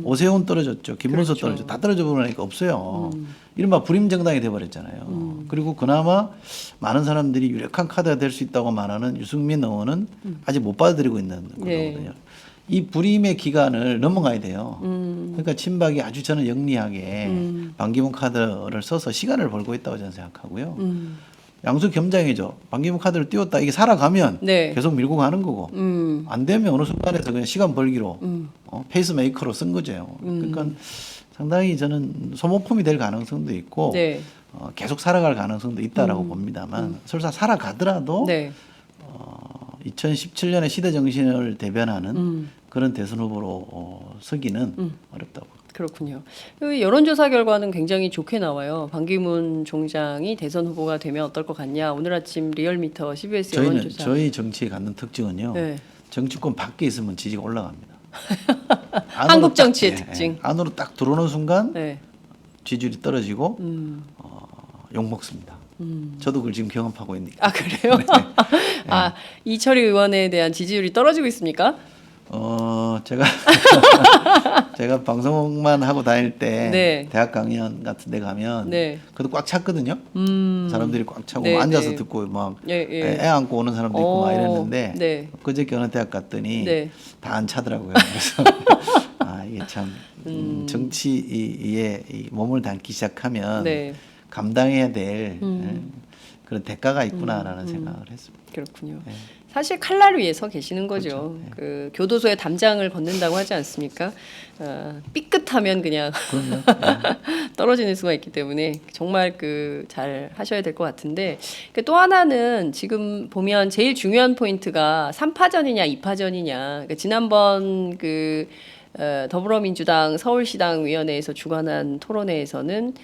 오세훈 떨어졌죠. 김문수 그렇죠. 떨어졌죠. 다 떨어져 버리니까 없어요. 이른바 불임 정당이 돼버렸잖아요. 그리고 그나마 많은 사람들이 유력한 카드가 될 수 있다고 말하는 유승민 의원은 아직 못 받아들이고 있는 네. 거거든요. 이 불임의 기간을 넘어가야 돼요. 그러니까 친박이 아주 저는 영리하게 반기문 카드를 써서 시간을 벌고 있다고 저는 생각하고요. 양수 겸장이죠. 반기문 카드를 띄웠다 이게 살아가면 네. 계속 밀고 가는 거고 안 되면 어느 순간에서 그냥 시간 벌기로 페이스메이커로 쓴 거죠. 그러니까 상당히 저는 소모품이 될 가능성도 있고 네. 계속 살아갈 가능성도 있다라고 봅니다만 설사 살아가더라도 네. 2017년의 시대 정신을 대변하는 그런 대선 후보로 서기는 어렵다고. 그렇군요. 그 여론조사 결과는 굉장히 좋게 나와요. 반기문 총장이 대선 후보가 되면 어떨 것 같냐. 오늘 아침 리얼미터 CBS 여론조사. 저희 정치에 갖는 특징은요. 네. 정치권 밖에 있으면 지지가 올라갑니다. 한국 정치의 딱, 특징. 안으로 딱 들어오는 순간 네. 지지율이 떨어지고 욕 먹습니다. 저도 그걸 지금 경험하고 있는. 아 그래요? 아 이철희 의원에 대한 지지율이 떨어지고 있습니까? 제가 방송만 하고 다닐 때 네. 대학 강연 같은 데 가면 네. 그래도 꽉 찼거든요. 사람들이 꽉 차고 네, 앉아서 네. 듣고 막 예, 예. 애 안고 오는 사람도 있고 막 이랬는데 네. 그저께 어느 대학 갔더니 네. 다 안 차더라고요. 그래서 이게 참 정치에 이 몸을 담기 시작하면 네. 감당해야 될 그런 대가가 있구나라는 생각을 했습니다. 그렇군요. 네. 사실 칼날 위에 서 계시는 거죠. 그렇죠. 네. 그 교도소의 담장을 걷는다고 하지 않습니까? 삐끗하면 그냥 그러면 떨어지는 수가 있기 때문에 정말 그 잘 하셔야 될 것 같은데 그 또 하나는 지금 보면 제일 중요한 포인트가 3파전이냐 2파전이냐 그러니까 지난번 그 더불어민주당 서울시당 위원회에서 주관한 토론회에서는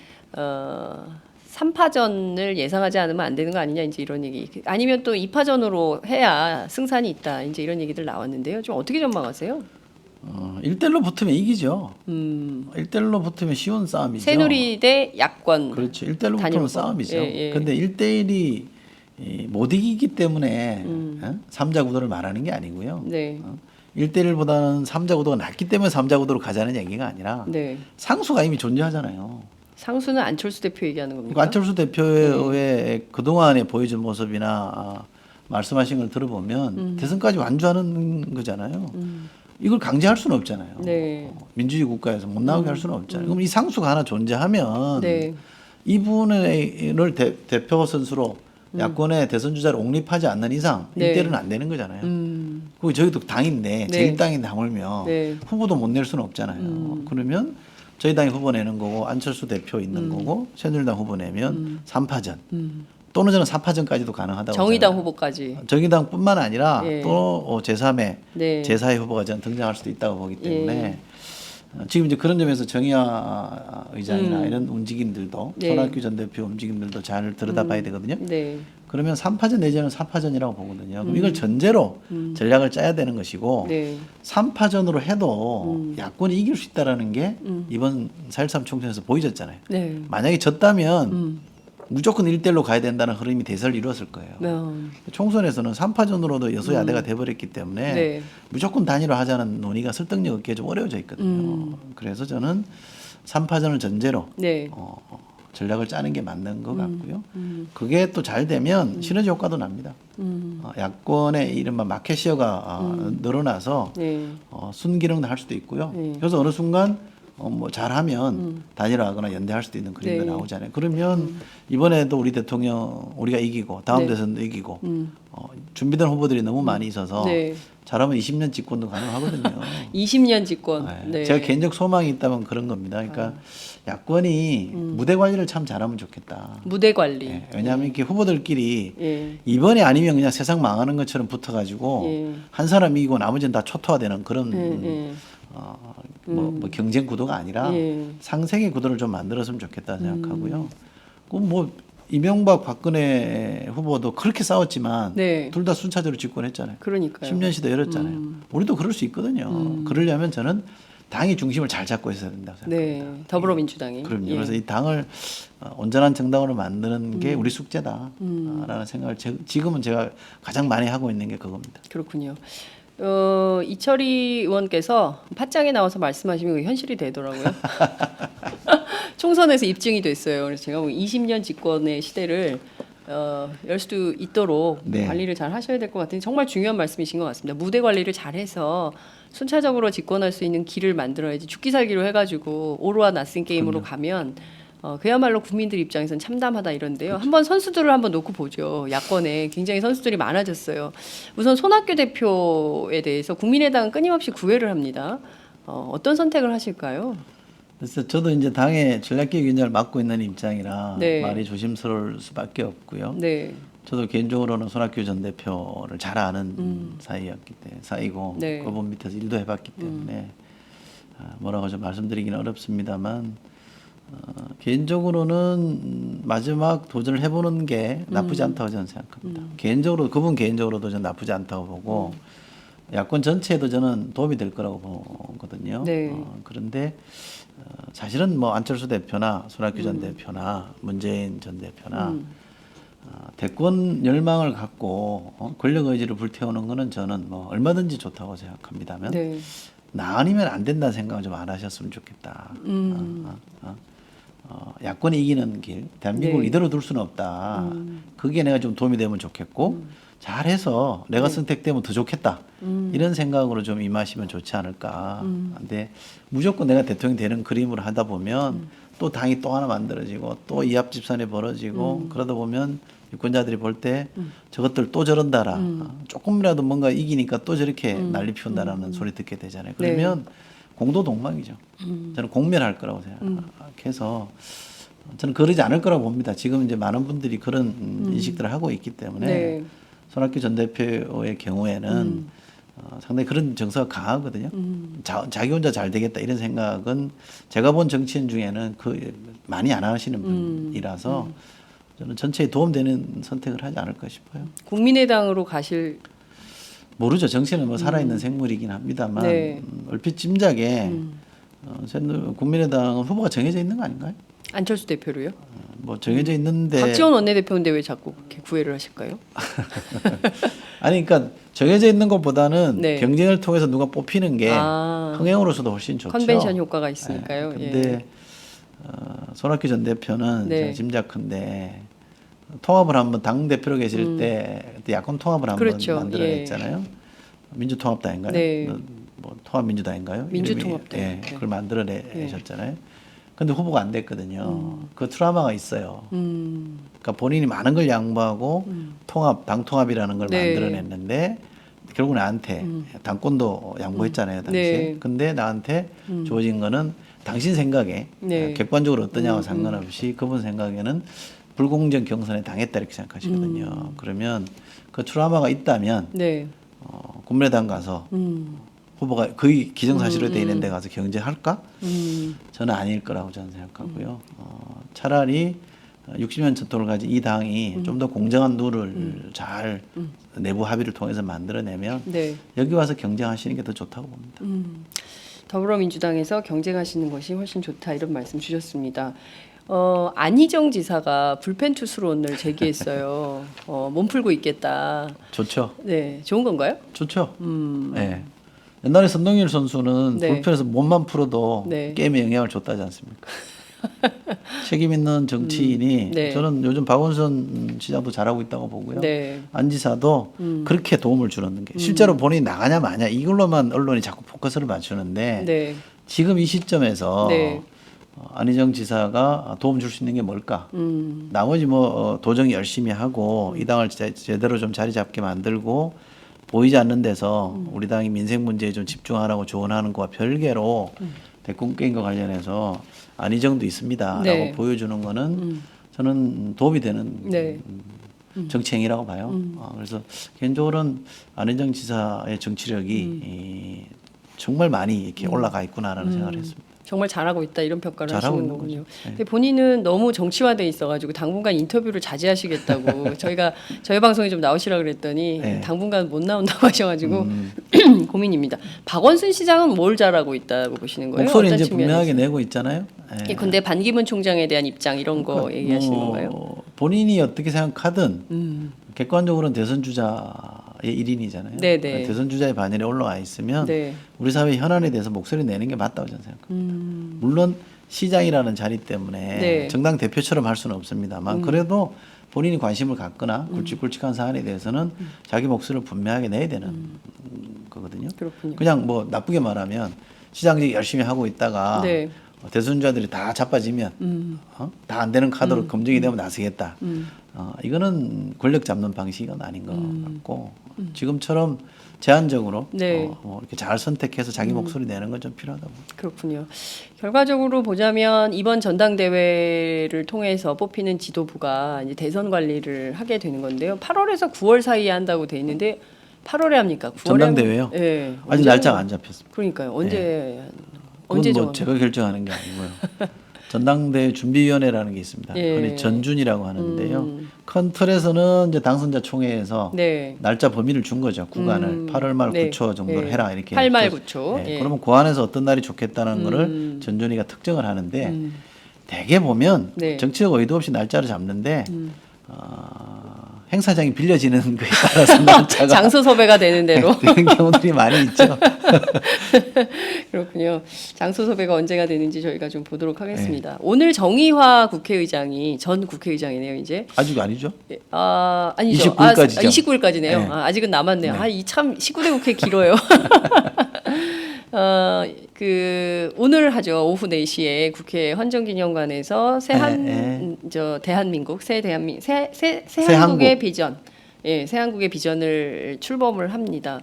3파전을 예상하지 않으면 안 되는 거 아니냐 이제 이런 얘기 아니면 또 2파전으로 해야 승산이 있다 이제 이런 얘기들 나왔는데요. 좀 어떻게 전망하세요? 1대1로 붙으면 이기죠. 1대1로 붙으면 쉬운 싸움이죠. 새누리 대 야권. 그렇죠. 1대1로 단일 붙으면 후보. 싸움이죠. 예, 예. 근데 1대1이 못 이기기 때문에 3자 구도를 말하는 게 아니고요. 네. 1대1보다는 3자 구도가 낫기 때문에 3자 구도로 가자는 얘기가 아니라 네. 상수가 이미 존재하잖아요. 상수는 안철수 대표 얘기하는 겁니까? 그러니까 안철수 대표의 그동안에 보여준 모습이나 말씀하신 걸 들어보면 대선까지 완주하는 거잖아요. 이걸 강제할 수는 없잖아요. 네. 민주주의 국가에서 못 나오게 할 수는 없잖아요. 그럼 이 상수가 하나 존재하면 네. 이분을 대표 선수로 야권의 대선 주자를 옹립하지 않는 이상 네. 이때는 안 되는 거잖아요. 그리고 저희도 당인데 네. 제1당이 당을며 네. 후보도 못 낼 수는 없잖아요. 그러면 저희 당이 후보 내는 거고 안철수 대표 있는 거고 새누리당 후보 내면 3파전 또는 저는 4파전까지도 가능하다고 정의당 생각해요. 후보까지. 정의당뿐만 아니라 예. 또 제3의 네. 제4의 후보가 저는 등장할 수도 있다고 보기 때문에 예. 지금 이제 그런 점에서 정의화 의장이나 이런 움직임들도 네. 손학규 전 대표 움직임들도 잘 들여다봐야 되거든요. 네. 그러면 3파전 내지는 4파전이라고 보거든요. 그럼 이걸 전제로 전략을 짜야 되는 것이고 네. 3파전으로 해도 야권이 이길 수 있다라는 게 이번 4.13 총선에서 보여졌잖아요. 네. 만약에 졌다면 무조건 1대1로 가야 된다는 흐름이 대세를 이루었을 거예요. 총선에서는 3파전으로도 여소야대가 돼버렸기 때문에 네. 무조건 단일화 하자는 논의가 설득력 있게 좀 어려워져 있거든요. 그래서 저는 3파전을 전제로 네. 전략을 짜는 게 맞는 것 같고요. 그게 또 잘 되면 시너지 효과도 납니다. 야권의 이른바 마켓시어가 늘어나서 네. 순기능도 할 수도 있고요. 네. 그래서 어느 순간 뭐 잘하면 단일화하거나 연대할 수도 있는 그림도 네. 나오잖아요. 그러면 이번에도 우리 대통령 우리가 이기고 다음 네. 대선도 이기고 준비된 후보들이 너무 많이 있어서 네. 잘하면 20년 집권도 가능하거든요. 20년 집권. 네. 네. 제가 개인적 소망이 있다면 그런 겁니다. 그러니까 야권이 무대 관리를 참 잘하면 좋겠다. 무대 관리. 네. 왜냐하면 이렇게 후보들끼리 예. 이번에 아니면 그냥 세상 망하는 것처럼 붙어가지고 예. 한 사람 이기고 나머지는 다 초토화되는 그런 예. 뭐 경쟁 구도가 아니라 예. 상생의 구도를 좀 만들었으면 좋겠다 생각하고요. 그럼 뭐 이명박 박근혜 후보도 그렇게 싸웠지만 네. 둘 다 순차적으로 집권했잖아요. 그러니까요. 10년 시대 열었잖아요. 우리도 그럴 수 있거든요. 그러려면 저는 당이 중심을 잘 잡고 있어야 된다고 생각합니다. 네. 더불어민주당이. 그럼요. 예. 그래서 이 당을 온전한 정당으로 만드는 게 우리 숙제다라는 생각을 지금은 제가 가장 많이 하고 있는 게 그겁니다. 그렇군요. 이철희 의원께서 팟짱에 나와서 말씀하시면 그게 현실이 되더라고요. 총선에서 입증이 됐어요. 그래서 제가 20년 집권의 시대를 열 수도 있도록 네. 관리를 잘 하셔야 될 것 같은데 정말 중요한 말씀이신 것 같습니다. 무대 관리를 잘해서 순차적으로 집권할 수 있는 길을 만들어야지 죽기 살기로 해가지고 오로와 나싱 게임으로 가면 그야말로 국민들 입장에서는 참담하다 이런데요. 그렇죠. 한번 선수들을 한번 놓고 보죠. 야권에 굉장히 선수들이 많아졌어요. 우선 손학규 대표에 대해서 국민의당은 끊임없이 구애를 합니다. 어떤 선택을 하실까요? 그래서 저도 이제 당의 전략기획위원장을 맡고 있는 입장이라 네. 말이 조심스러울 수밖에 없고요. 네. 저도 개인적으로는 손학규 전 대표를 잘 아는 사이고 네. 그분 밑에서 일도 해봤기 때문에 뭐라고 좀 말씀드리기는 어렵습니다만 개인적으로는 마지막 도전을 해보는 게 나쁘지 않다고 저는 생각합니다. 개인적으로 그분 개인적으로도 저는 나쁘지 않다고 보고 야권 전체에도 저는 도움이 될 거라고 보거든요. 네. 그런데 사실은 뭐 안철수 대표나 손학규 전 대표나 문재인 전 대표나 대권 열망을 갖고 권력 의지를 불태우는 거는 저는 뭐 얼마든지 좋다고 생각합니다만 네. 나 아니면 안 된다는 생각을 좀 안 하셨으면 좋겠다. 야권이 이기는 길, 대한민국을 네. 이대로 둘 수는 없다. 그게 내가 좀 도움이 되면 좋겠고 잘해서 내가 선택되면 더 좋겠다. 이런 생각으로 좀 임하시면 좋지 않을까. 근데 무조건 내가 대통령 되는 그림으로 하다 보면 또 당이 또 하나 만들어지고 또 이합집산이 벌어지고 그러다 보면 유권자들이 볼 때 저것들 또 저런다라 조금이라도 뭔가 이기니까 또 저렇게 난리 피운다라는 소리 듣게 되잖아요. 그러면 공도 동망이죠. 저는 공멸할 거라고 생각해서 저는 그러지 않을 거라고 봅니다. 지금 이제 많은 분들이 그런 인식들을 하고 있기 때문에 네. 손학규 전 대표의 경우에는 상당히 그런 정서가 강하거든요. 자기 혼자 잘 되겠다 이런 생각은 제가 본 정치인 중에는 많이 안 하시는 분이라서 저는 전체에 도움되는 선택을 하지 않을까 싶어요. 국민의당으로 가실 모르죠. 정치는 뭐 살아있는 생물이긴 합니다만 네. 얼핏 짐작에 저는 국민의당은 후보가 정해져 있는 거 아닌가요? 안철수 대표로요? 뭐 정해져 있는데 박지원 원내대표인데 왜 자꾸 그렇게 구애를 하실까요? 아니 그러니까 정해져 있는 것보다는 네. 경쟁을 통해서 누가 뽑히는 게 아. 흥행으로서도 훨씬 좋죠. 컨벤션 효과가 있으니까요. 네. 근데 예. 손학규 전 대표는 네. 제가 짐작컨대 통합을 한번 당 대표로 계실 때 그때 야권 통합을 한번 그렇죠. 만들어냈잖아요. 민주통합당인가요? 네. 뭐 통합민주당인가요? 민주통합당. 예, 네. 그걸 만들어내셨잖아요. 근데 후보가 안 됐거든요. 그 트라우마가 있어요. 그러니까 본인이 많은 걸 양보하고 당 통합이라는 걸 네. 만들어냈는데 결국 나한테 당권도 양보했잖아요, 당시에. 네. 근데 나한테 주어진 거는 당신 생각에 네. 객관적으로 어떠냐와 상관없이 그분 생각에는 불공정 경선에 당했다 이렇게 생각하시거든요. 그러면 그 트라우마가 있다면 네. 국민의당 가서 후보가 거의 기정사실로 돼 있는 데 가서 경쟁할까? 저는 아닐 거라고 저는 생각하고요. 차라리 60년 전통을 가진 이 당이 좀 더 공정한 룰을 잘 내부 합의를 통해서 만들어내면 네. 여기 와서 경쟁하시는 게 더 좋다고 봅니다. 더불어민주당에서 경쟁하시는 것이 훨씬 좋다 이런 말씀 주셨습니다. 안희정 지사가 불펜 투수론을 제기했어요. 몸 풀고 있겠다. 좋죠. 네, 좋은 건가요? 좋죠. 네. 옛날에 선동열 선수는 네. 불펜에서 몸만 풀어도 네. 게임에 영향을 줬다지 않습니까? 책임 있는 정치인이 네. 저는 요즘 박원순 시장도 잘하고 있다고 보고요. 네. 안 지사도 그렇게 도움을 주는 게 실제로 본인이 나가냐 마냐 이걸로만 언론이 자꾸 포커스를 맞추는데 네. 지금 이 시점에서 네. 안희정 지사가 도움 줄 수 있는 게 뭘까? 나머지 뭐 도정 열심히 하고 이 당을 제대로 좀 자리 잡게 만들고 보이지 않는 데서 우리 당이 민생 문제에 좀 집중하라고 조언하는 것과 별개로 대권 게임과 관련해서 안희정도 있습니다라고 네. 보여주는 거는 저는 도움이 되는 네. 정치 행위라고 봐요. 그래서 개인적으로는 안희정 지사의 정치력이 정말 많이 이렇게 올라가 있구나라는 생각을 했습니다. 정말 잘하고 있다 이런 평가를 잘하고 하시는 있는 거군요. 거죠. 네. 근데 본인은 너무 정치화돼 있어가지고 당분간 인터뷰를 자제하시겠다고 저희가 저희 방송에 좀 나오시라 그랬더니 네. 당분간 못 나온다고 하셔가지고 고민입니다. 박원순 시장은 뭘 잘하고 있다고 보시는 거예요? 목소리 어떤 이제 측면에서? 분명하게 내고 있잖아요. 네. 예, 근데 반기문 총장에 대한 입장 이런 거 그러니까 얘기하시는 뭐 건가요? 본인이 어떻게 생각하든 객관적으로는 대선 주자의 일인이잖아요. 네네. 대선 주자의 반열에 올라와 있으면 네. 우리 사회 현안에 대해서 목소리 내는 게 맞다고 저는 생각합니다. 물론 시장이라는 자리 때문에 네. 정당 대표처럼 할 수는 없습니다만 그래도 본인이 관심을 갖거나 굵직굵직한 사안에 대해서는 자기 목소리를 분명하게 내야 되는 거거든요. 그렇군요. 그냥 뭐 나쁘게 말하면 시장직 열심히 하고 있다가 네. 대선주자들이 다 자빠지면 다 안 되는 카드로 검증이 되면 나서겠다. 이거는 권력 잡는 방식은 아닌 것 같고 지금처럼 제한적으로 네. 뭐 이렇게 잘 선택해서 자기 목소리 내는 건 좀 필요하다고. 그렇군요. 결과적으로 보자면 이번 전당대회를 통해서 뽑히는 지도부가 이제 대선 관리를 하게 되는 건데요. 8월에서 9월 사이에 한다고 돼 있는데 8월에 합니까? 9월에 전당대회요? 네. 아직 언제 날짜가 안 잡혔습니다. 그러니까요. 언제 그건 언제 뭐 정합니까? 제가 결정하는 게 아니고요. 전당대회 준비위원회라는 게 있습니다. 예. 흔히 전준이라고 하는데요. 큰 틀에서는 이제 당선자 총회에서 네. 날짜 범위를 준 거죠. 구간을 8월 말 네. 9초 정도로 네. 해라 이렇게. 8말 9초. 네. 예. 그러면 그 안에서 어떤 날이 좋겠다는 거를 전준이가 특정을 하는데 대개 보면 네. 정치적 의도 없이 날짜를 잡는데 행사장이 빌려지는 거에 따라서 날짜가 장소 섭외가 되는 대로. 되는 경우들이 많이 있죠. 그렇군요. 장소 섭외가 언제가 되는지 저희가 좀 보도록 하겠습니다. 네. 오늘 정의화 국회의장이 전 국회의장이네요, 이제. 아직 아니죠? 예, 아니죠. 29일까지죠. 29일까지네요. 네. 아직은 남았네요. 네. 이 참 19대 국회 길어요. 오늘 하죠. 오후 4시에 국회 헌정기념관에서 새한국의 비전, 새한국의 비전을 출범을 합니다.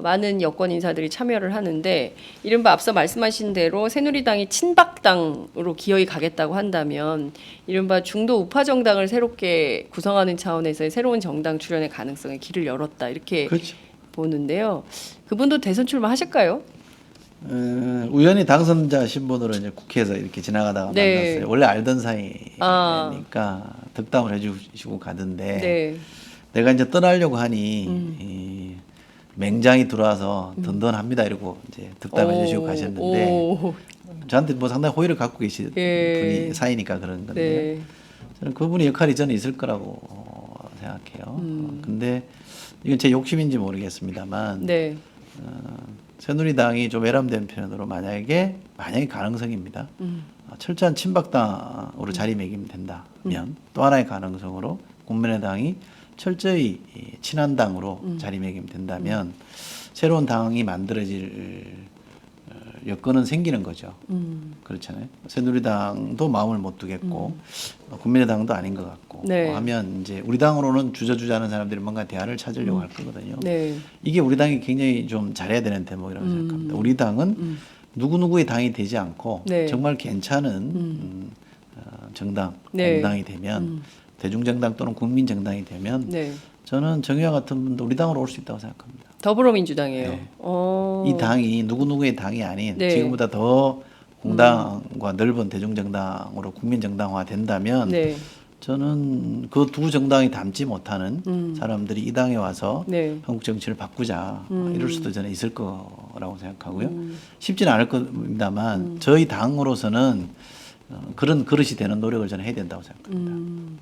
많은 여권 인사들이 참여를 하는데 이른바 앞서 말씀하신 대로 새누리당이 친박당으로 기어이 가겠다고 한다면 이른바 중도 우파 정당을 새롭게 구성하는 차원에서의 새로운 정당 출연의 가능성에 길을 열었다 이렇게 그렇죠. 보는데요. 그분도 대선 출마하실까요? 우연히 당선자 신분으로 이제 국회에서 이렇게 지나가다가 네. 만났어요. 원래 알던 사이니까 덕담을 해주시고 가던데 네. 내가 이제 떠나려고 하니 이 맹장이 들어와서 든든합니다 이러고 이제 덕담해 주시고 가셨는데 저한테 뭐 상당히 호의를 갖고 계신 분이 사이니까 그런 건데 네. 저는 그분의 역할이 저는 있을 거라고 생각해요. 근데 이건 제 욕심인지 모르겠습니다만 네. 새누리당이 좀 외람된 편으로 만약에 가능성입니다. 철저한 친박당으로 자리매김 된다면 또 하나의 가능성으로 국민의당이 철저히 친한당으로 자리매김 된다면 새로운 당이 만들어질 여건은 생기는 거죠. 그렇잖아요. 새누리당도 마음을 못 두겠고 국민의당도 아닌 것 같고 네. 하면 이제 우리 당으로는 주저주저하는 사람들이 뭔가 대안을 찾으려고 할 거거든요. 네. 이게 우리 당이 굉장히 좀 잘해야 되는 대목이라고 생각합니다. 우리 당은 누구누구의 당이 되지 않고 네. 정말 괜찮은 정당, 네. 공당이 되면 대중정당 또는 국민정당이 되면 네. 저는 정의와 같은 분도 우리 당으로 올 수 있다고 생각합니다. 더불어민주당이에요. 네. 이 당이 누구누구의 당이 아닌 네. 지금보다 더 공당과 넓은 대중정당으로 국민정당화 된다면 네. 저는 그 두 정당이 닮지 못하는 사람들이 이 당에 와서 네. 한국 정치를 바꾸자 이럴 수도 저는 있을 거라고 생각하고요. 쉽지는 않을 겁니다만 저희 당으로서는 그런 그릇이 되는 노력을 저는 해야 된다고 생각합니다.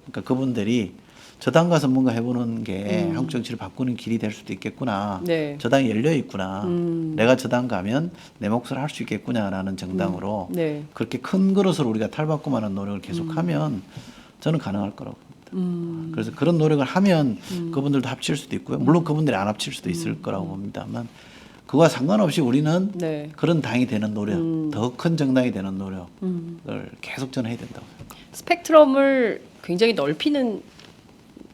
그러니까 그분들이 저 당 가서 뭔가 해보는 게 한국 정치를 바꾸는 길이 될 수도 있겠구나. 네. 저 당이 열려 있구나. 내가 저 당 가면 내 몫을 할 수 있겠구나라는 정당으로 네. 그렇게 큰 그릇으로 우리가 탈바꿈하는 노력을 계속하면 저는 가능할 거라고 봅니다. 그래서 그런 노력을 하면 그분들도 합칠 수도 있고요. 물론 그분들이 안 합칠 수도 있을 거라고 봅니다만 그와 상관없이 우리는 네. 그런 당이 되는 노력, 더 큰 정당이 되는 노력을 계속 저는 해야 된다고 생각합니다. 스펙트럼을 굉장히 넓히는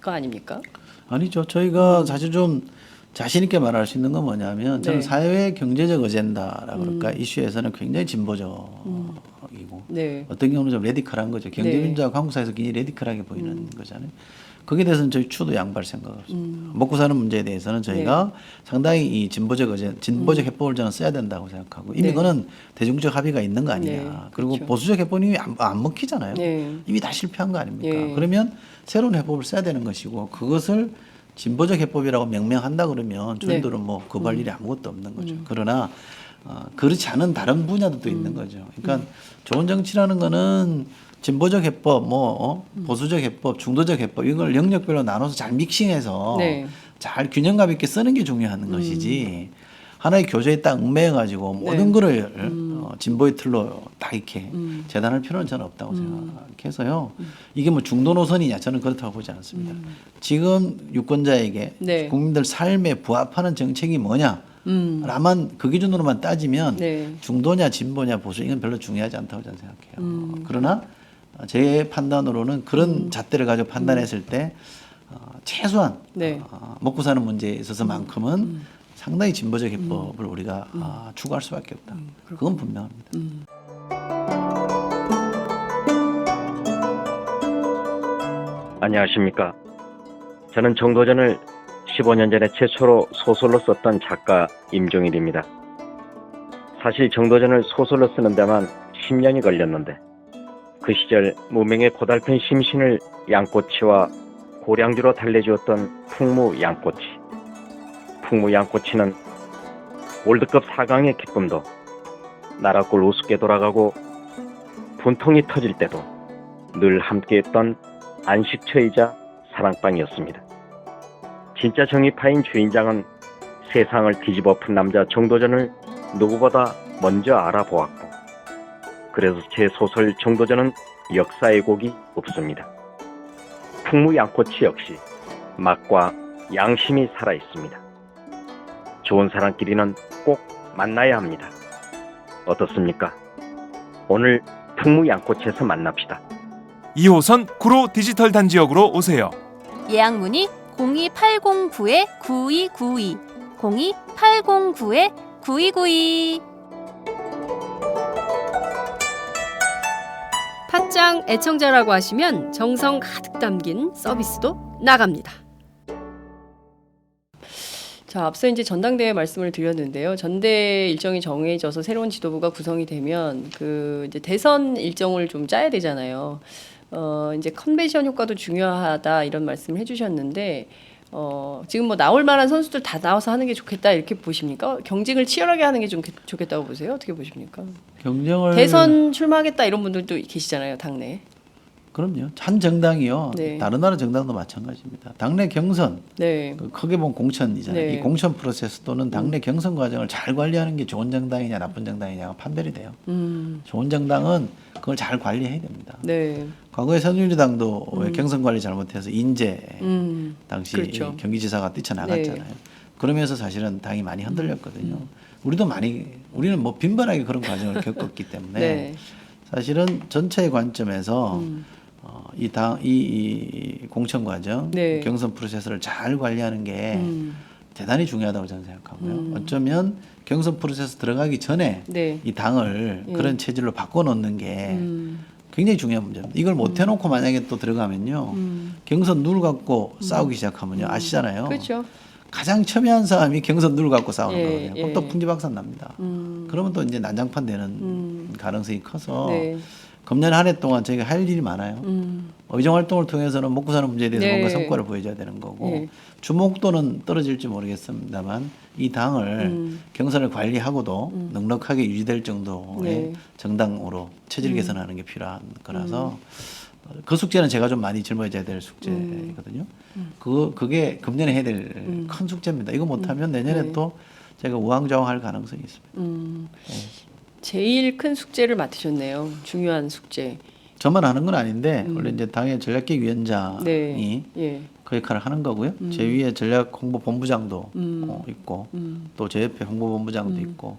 거 아닙니까? 아니죠. 저희가 사실 좀 자신 있게 말할 수 있는 건 뭐냐면 저는 네. 사회 경제적 어젠다라 그럴까 이슈에서는 굉장히 진보적이고 네. 어떤 경우는 좀 레디컬한 거죠. 경제민주화가 한국 사회에서 굉장히 레디컬하게 보이는 거잖아요. 거기에 대해서는 저희 추도 양보할 생각 없습니다. 먹고 사는 문제에 대해서는 저희가 상당히 이 진보적 해법을 저는 써야 된다고 생각하고 이미 네. 그거는 대중적 합의가 있는 거 아니냐. 네. 그리고 그렇죠. 보수적 해법은 이미 안 먹히잖아요. 네. 이미 다 실패한 거 아닙니까? 네. 그러면 새로운 해법을 써야 되는 것이고 그것을 진보적 해법이라고 명명한다 그러면 저희들은 뭐 거부할 일이 아무것도 없는 거죠. 그러나 그렇지 않은 다른 분야도 있는 거죠. 그러니까 좋은 정치라는 거는 진보적 해법, 보수적 해법, 중도적 해법 이걸 영역별로 나눠서 잘 믹싱해서 네. 잘 균형감 있게 쓰는 게 중요한 것이지 하나의 교재에 딱 얽매여가지고 모든 네. 거를 진보의 틀로 딱 이렇게 재단할 필요는 저는 없다고 생각해서요. 이게 뭐 중도 노선이냐 저는 그렇다고 보지 않습니다. 지금 유권자에게 네. 국민들 삶에 부합하는 정책이 뭐냐 라만 그 기준으로만 따지면 네. 중도냐 진보냐 보수 이건 별로 중요하지 않다고 저는 생각해요. 그러나 제 판단으로는 그런 잣대를 가지고 판단했을 때 최소한 네. 먹고 사는 문제에 있어서만큼은 상당히 진보적 해법을 우리가 추구할 수밖에 없다. 그건 분명합니다. 안녕하십니까. 저는 정도전을 15년 전에 최초로 소설로 썼던 작가 임종일입니다. 사실 정도전을 소설로 쓰는 데만 10년이 걸렸는데 그 시절 무명의 고달픈 심신을 양꼬치와 고량주로 달래주었던 풍무 양꼬치. 풍무 양꼬치는 월드컵 4강의 기쁨도 나라골 우습게 돌아가고 분통이 터질 때도 늘 함께했던 안식처이자 사랑방이었습니다. 진짜 정의파인 주인장은 세상을 뒤집어 푼 남자 정도전을 누구보다 먼저 알아보았고 그래서 제 소설 정도전은 역사의 곡이 없습니다. 풍무 양꼬치 역시 맛과 양심이 살아있습니다. 좋은 사람끼리는 꼭 만나야 합니다. 어떻습니까? 오늘 풍무양꽃에서 만납시다. 2호선 구로 디지털 단지역으로 오세요. 예약 문의 02809-9292 02809-9292. 팟짱 애청자라고 하시면 정성 가득 담긴 서비스도 나갑니다. 자, 앞서 이제 전당대회 말씀을 드렸는데요. 전대 일정이 정해져서 새로운 지도부가 구성이 되면 그 이제 대선 일정을 좀 짜야 되잖아요. 이제 컨벤션 효과도 중요하다 이런 말씀을 해주셨는데 지금 뭐 나올 만한 선수들 다 나와서 하는 게 좋겠다 이렇게 보십니까? 경쟁을 치열하게 하는 게 좀 좋겠다고 보세요? 어떻게 보십니까? 경쟁을 대선 출마하겠다 이런 분들도 계시잖아요, 당내. 그럼요. 한 정당이요. 네. 다른 나라 정당도 마찬가지입니다. 당내 경선 네. 크게 보면 공천이잖아요. 네. 이 공천 프로세스 또는 당내 경선 과정을 잘 관리하는 게 좋은 정당이냐 나쁜 정당이냐가 판별이 돼요. 좋은 정당은 그걸 잘 관리해야 됩니다. 네. 과거에 새누리당도 왜 경선 관리 잘못해서 인재 당시 그렇죠. 경기지사가 뛰쳐나갔잖아요. 네. 그러면서 사실은 당이 많이 흔들렸거든요. 우리는 뭐 빈번하게 그런 과정을 겪었기 때문에 네. 사실은 전체의 관점에서 이 공천 과정, 네. 경선 프로세스를 잘 관리하는 게 대단히 중요하다고 저는 생각하고요. 어쩌면 경선 프로세스 들어가기 전에 네. 이 당을 그런 체질로 바꿔놓는 게 굉장히 중요한 문제입니다. 이걸 못 해놓고 만약에 또 들어가면요, 경선 룰 갖고 싸우기 시작하면요, 아시잖아요. 그렇죠. 가장 첨예한 사람이 경선 룰 갖고 싸우는 예, 거거든요. 그럼 예. 또 풍지박산 납니다. 그러면 또 이제 난장판 되는 가능성이 커서 네. 금년 한 해 동안 저희가 할 일이 많아요. 의정 활동을 통해서는 먹고 사는 문제에 대해서 네. 뭔가 성과를 보여줘야 되는 거고 네. 주목도는 떨어질지 모르겠습니다만 이 당을 경선을 관리하고도 넉넉하게 유지될 정도의 네. 정당으로 체질 개선하는 게 필요한 거라서 그 숙제는 제가 좀 많이 짊어져야 될 숙제거든요. 그게 금년에 해야 될 큰 숙제입니다. 이거 못하면 내년에 네. 또 제가 우왕좌왕할 가능성이 있습니다. 제일 큰 숙제를 맡으셨네요. 중요한 숙제. 저만 하는 건 아닌데 원래 이제 당의 전략기획위원장이 네. 예. 그 역할을 하는 거고요. 제 위에 전략홍보본부장도 있고 또 제 옆에 홍보본부장도 있고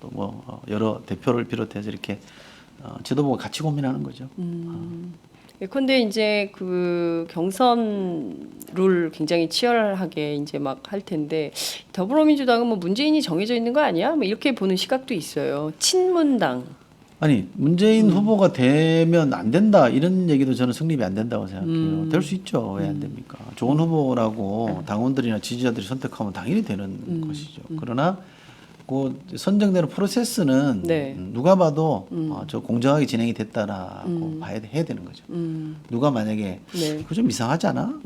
또 뭐 여러 대표를 비롯해서 이렇게 지도부가 같이 고민하는 거죠. 예컨대 이제 그 경선 룰 굉장히 치열하게 이제 막 할 텐데 더불어민주당은 뭐 문재인이 정해져 있는 거 아니야? 뭐 이렇게 보는 시각도 있어요. 친문당. 아니 문재인 후보가 되면 안 된다 이런 얘기도 저는 성립이 안 된다고 생각해요. 될 수 있죠. 왜 안 됩니까? 좋은 후보라고 당원들이나 지지자들이 선택하면 당연히 되는 것이죠. 그러나 그 선정되는 프로세스는 네. 누가 봐도 저 공정하게 진행이 됐다라고 해야 되는 거죠. 누가 만약에 네. 그거 좀 이상하지 않아?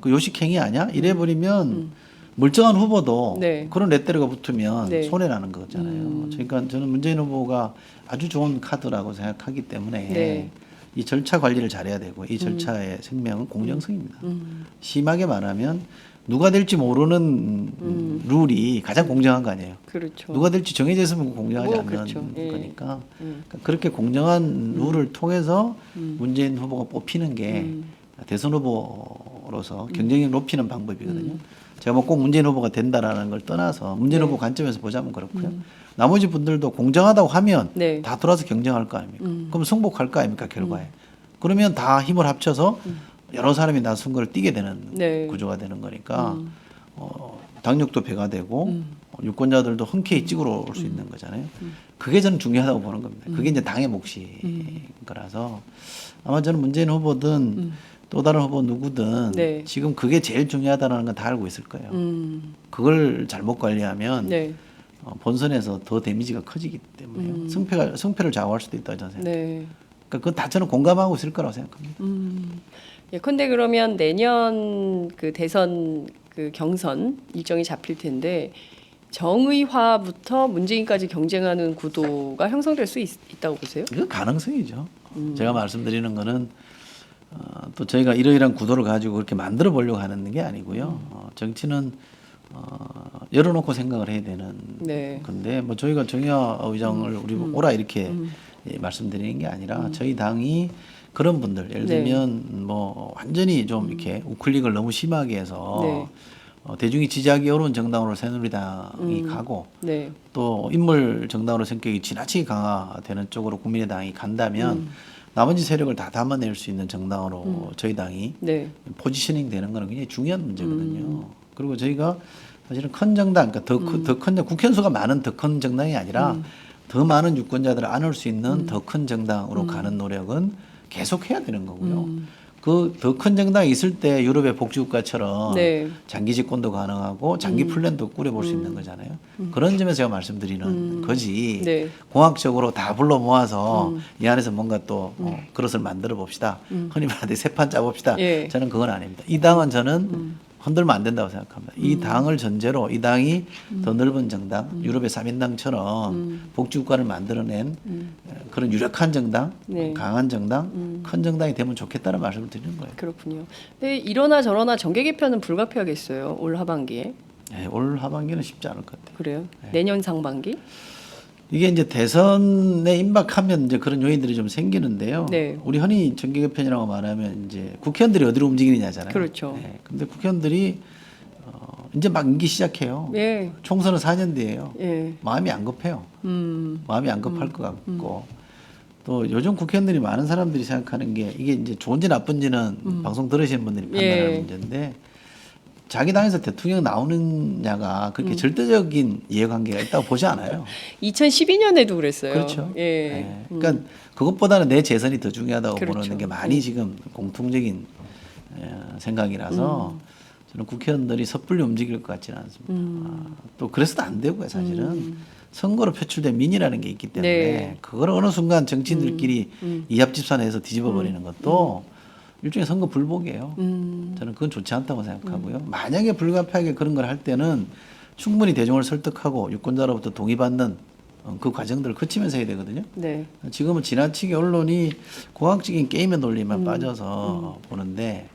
그 요식행위 아니야? 이래버리면 멀쩡한 후보도 네. 그런 레터가 붙으면 네. 손해나는 거잖아요. 그러니까 저는 문재인 후보가 아주 좋은 카드라고 생각하기 때문에 네. 이 절차 관리를 잘해야 되고 이 절차의 생명은 공정성입니다. 심하게 말하면 누가 될지 모르는 룰이 가장 공정한 거 아니에요. 그렇죠. 누가 될지 정해져 있으면 공정하지 뭐, 않는 그렇죠. 예. 거니까 그러니까 그렇게 공정한 룰을 통해서 문재인 후보가 뽑히는 게 대선 후보로서 경쟁력을 높이는 방법이거든요. 제가 뭐 꼭 문재인 후보가 된다라는 걸 떠나서 문재인 후보 관점에서 보자면 그렇고요. 나머지 분들도 공정하다고 하면 네. 다 돌아서 경쟁할 거 아닙니까? 그럼 승복할 거 아닙니까 결과에? 그러면 다 힘을 합쳐서 여러 사람이 나 선거를 뛰게 되는 네. 구조가 되는 거니까 당력도 배가 되고 유권자들도 흔쾌히 찍으러 올 수 있는 거잖아요. 그게 저는 중요하다고 보는 겁니다. 그게 이제 당의 몫인 거라서 아마 저는 문재인 후보든 또 다른 후보 누구든 네. 지금 그게 제일 중요하다는 건 다 알고 있을 거예요. 그걸 잘못 관리하면 네. 본선에서 더 데미지가 커지기 때문에 승패를 좌우할 수도 있다고 저는 생각해요. 네. 그러니까 그건 다 저는 공감하고 있을 거라고 생각합니다. 예컨대 그러면 내년 그 대선 그 경선 일정이 잡힐 텐데 정의화부터 문재인까지 경쟁하는 구도가 형성될 수 있다고 보세요? 그 가능성이죠. 제가 말씀드리는 거는 또 저희가 이러이러한 구도를 가지고 그렇게 만들어 보려고 하는 게 아니고요. 정치는 열어놓고 생각을 해야 되는 네. 건데 뭐 저희가 정의화 의장을 우리 오라 이렇게 말씀드리는 게 아니라 저희 당이 그런 분들 예를 네. 들면 뭐 완전히 좀 이렇게 우클릭을 너무 심하게 해서 네. 대중이 지지하기 어려운 정당으로 새누리당이 가고 네. 또 인물 정당으로 성격이 지나치게 강화되는 쪽으로 국민의당이 간다면 나머지 세력을 다 담아낼 수 있는 정당으로 저희 당이 네. 포지셔닝 되는 거는 굉장히 중요한 문제거든요. 그리고 저희가 사실은 큰 정당, 그러니까 더 큰 국회의원 수가 많은 더 큰 정당이 아니라 더 많은 유권자들을 안을 수 있는 더 큰 정당으로 가는 노력은 계속 해야 되는 거고요. 그 더 큰 정당이 있을 때 유럽의 복지국가처럼 네. 장기 집권도 가능하고 장기 플랜도 꾸려볼 수 있는 거잖아요. 그런 점에서 제가 말씀드리는 거지. 네. 공학적으로 다 불러 모아서 이 안에서 뭔가 또 그릇을 만들어 봅시다. 흔히 말하듯 세판 짜봅시다. 예. 저는 그건 아닙니다. 이 당은 저는 흔들면 안 된다고 생각합니다. 이 당을 전제로 이 당이 더 넓은 정당, 유럽의 3인당처럼 복지국가를 만들어낸 그런 유력한 정당, 네. 강한 정당, 큰 정당이 되면 좋겠다는 말씀을 드리는 거예요. 그렇군요. 근데 이러나 저러나 정계 개편은 불가피하겠어요. 올 하반기에. 네, 올 하반기는 쉽지 않을 것 같아요. 그래요? 내년 상반기? 이게 이제 대선에 임박하면 이제 그런 요인들이 좀 생기는데요. 네. 우리 흔히 정계 개편이라고 말하면 이제 국회의원들이 어디로 움직이느냐잖아요. 그렇죠. 네, 근데 국회의원들이 이제 막 임기 시작해요. 예. 총선은 4년 뒤에요. 예. 마음이 안 급해요. 마음이 안 급할 것 같고 또 요즘 국회의원들이 많은 사람들이 생각하는 게 이게 이제 좋은지 나쁜지는 방송 들으시는 분들이 판단하는 예. 문제인데 자기 당에서 대통령 나오느냐가 그렇게 절대적인 이해관계가 있다고 보지 않아요. 2012년에도 그랬어요. 그렇죠. 예. 네. 그러니까 그것보다는 내 재선이 더 중요하다고 그렇죠. 보는 게 많이 지금 공통적인 생각이라서 저는 국회의원들이 섣불리 움직일 것 같지는 않습니다. 또 그래서도 안 되고요, 사실은. 선거로 표출된 민의라는 게 있기 때문에 네. 그걸 어느 순간 정치인들끼리 이합집산해서 뒤집어 버리는 것도 일종의 선거 불복이에요. 저는 그건 좋지 않다고 생각하고요. 만약에 불가피하게 그런 걸 할 때는 충분히 대중을 설득하고 유권자로부터 동의받는 그 과정들을 거치면서 해야 되거든요. 네. 지금은 지나치게 언론이 공학적인 게임의 논리만 빠져서 보는데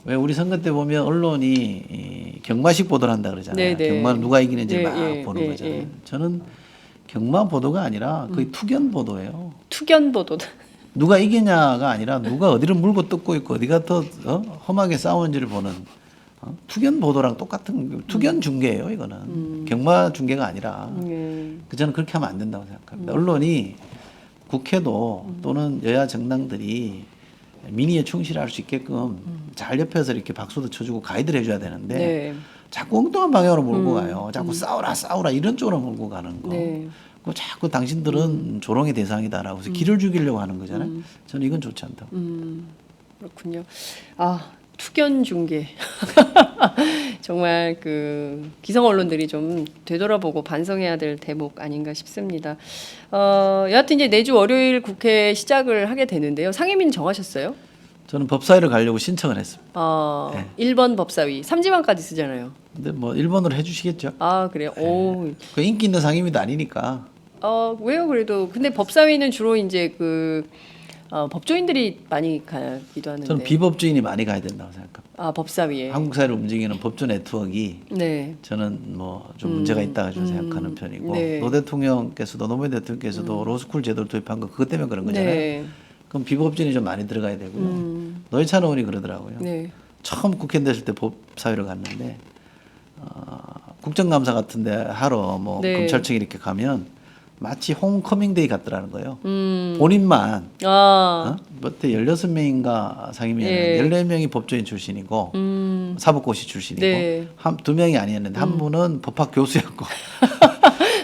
왜 우리 선거 때 보면 언론이 이 경마식 보도를 한다 그러잖아요. 네, 네. 경마 누가 이기는지 예, 막 예, 보는 예, 거잖아요. 예. 저는 경마 보도가 아니라 거의 투견 보도예요. 투견 보도. 누가 이기냐가 아니라 누가 어디를 물고 뜯고 있고 어디가 더 험하게 싸우는지를 보는 투견 보도랑 똑같은 투견 중계예요. 이거는 경마 중계가 아니라 예. 저는 그렇게 하면 안 된다고 생각합니다. 언론이 국회도 또는 여야 정당들이 민의에 충실할 수 있게끔 잘 옆에서 이렇게 박수도 쳐주고 가이드를 해줘야 되는데 네. 자꾸 엉뚱한 방향으로 몰고 가요. 자꾸 싸우라 이런 쪽으로 몰고 가는 거. 네. 그 자꾸 당신들은 조롱의 대상이다라고 해서 길을 죽이려고 하는 거잖아요. 저는 이건 좋지 않다고. 그렇군요. 아, 투견 중계. 정말 그 기성 언론들이 좀 되돌아보고 반성해야 될 대목 아닌가 싶습니다. 여하튼 이제 내주 월요일 국회 시작을 하게 되는데요. 상임위는 정하셨어요? 저는 법사위를 가려고 신청을 했습니다. 네. 1번 법사위. 3지망까지 쓰잖아요. 근데 뭐 1번으로 해주시겠죠. 아, 그래요? 오. 그 인기 있는 상임위도 아니니까. 왜요? 그래도 근데 법사위는 주로 이제 그 법조인들이 많이 가기도 하는데. 저는 비법조인이 많이 가야 된다고 생각합니다. 아, 법사위에. 한국 사회를 움직이는 법조 네트워크가 네. 저는 뭐 좀 문제가 있다고 좀 생각하는 편이고 네. 노 대통령께서도 노무현 대통령께서도 로스쿨 제도를 도입한 거 그것 때문에 그런 거잖아요. 네. 그럼 비법조인이 좀 많이 들어가야 되고요. 노회찬 의원이 그러더라고요. 네. 처음 국회의원 됐을 때 법사위를 갔는데 국정감사 같은데 하러 뭐 네. 검찰청에 이렇게 가면 마치 홈커밍데이 같더라는 거예요. 본인만 그때 16명인가 상임위원회 예. 14명이 법조인 출신이고 사법고시 출신이고 네. 두 명이 아니었는데 한 분은 법학 교수였고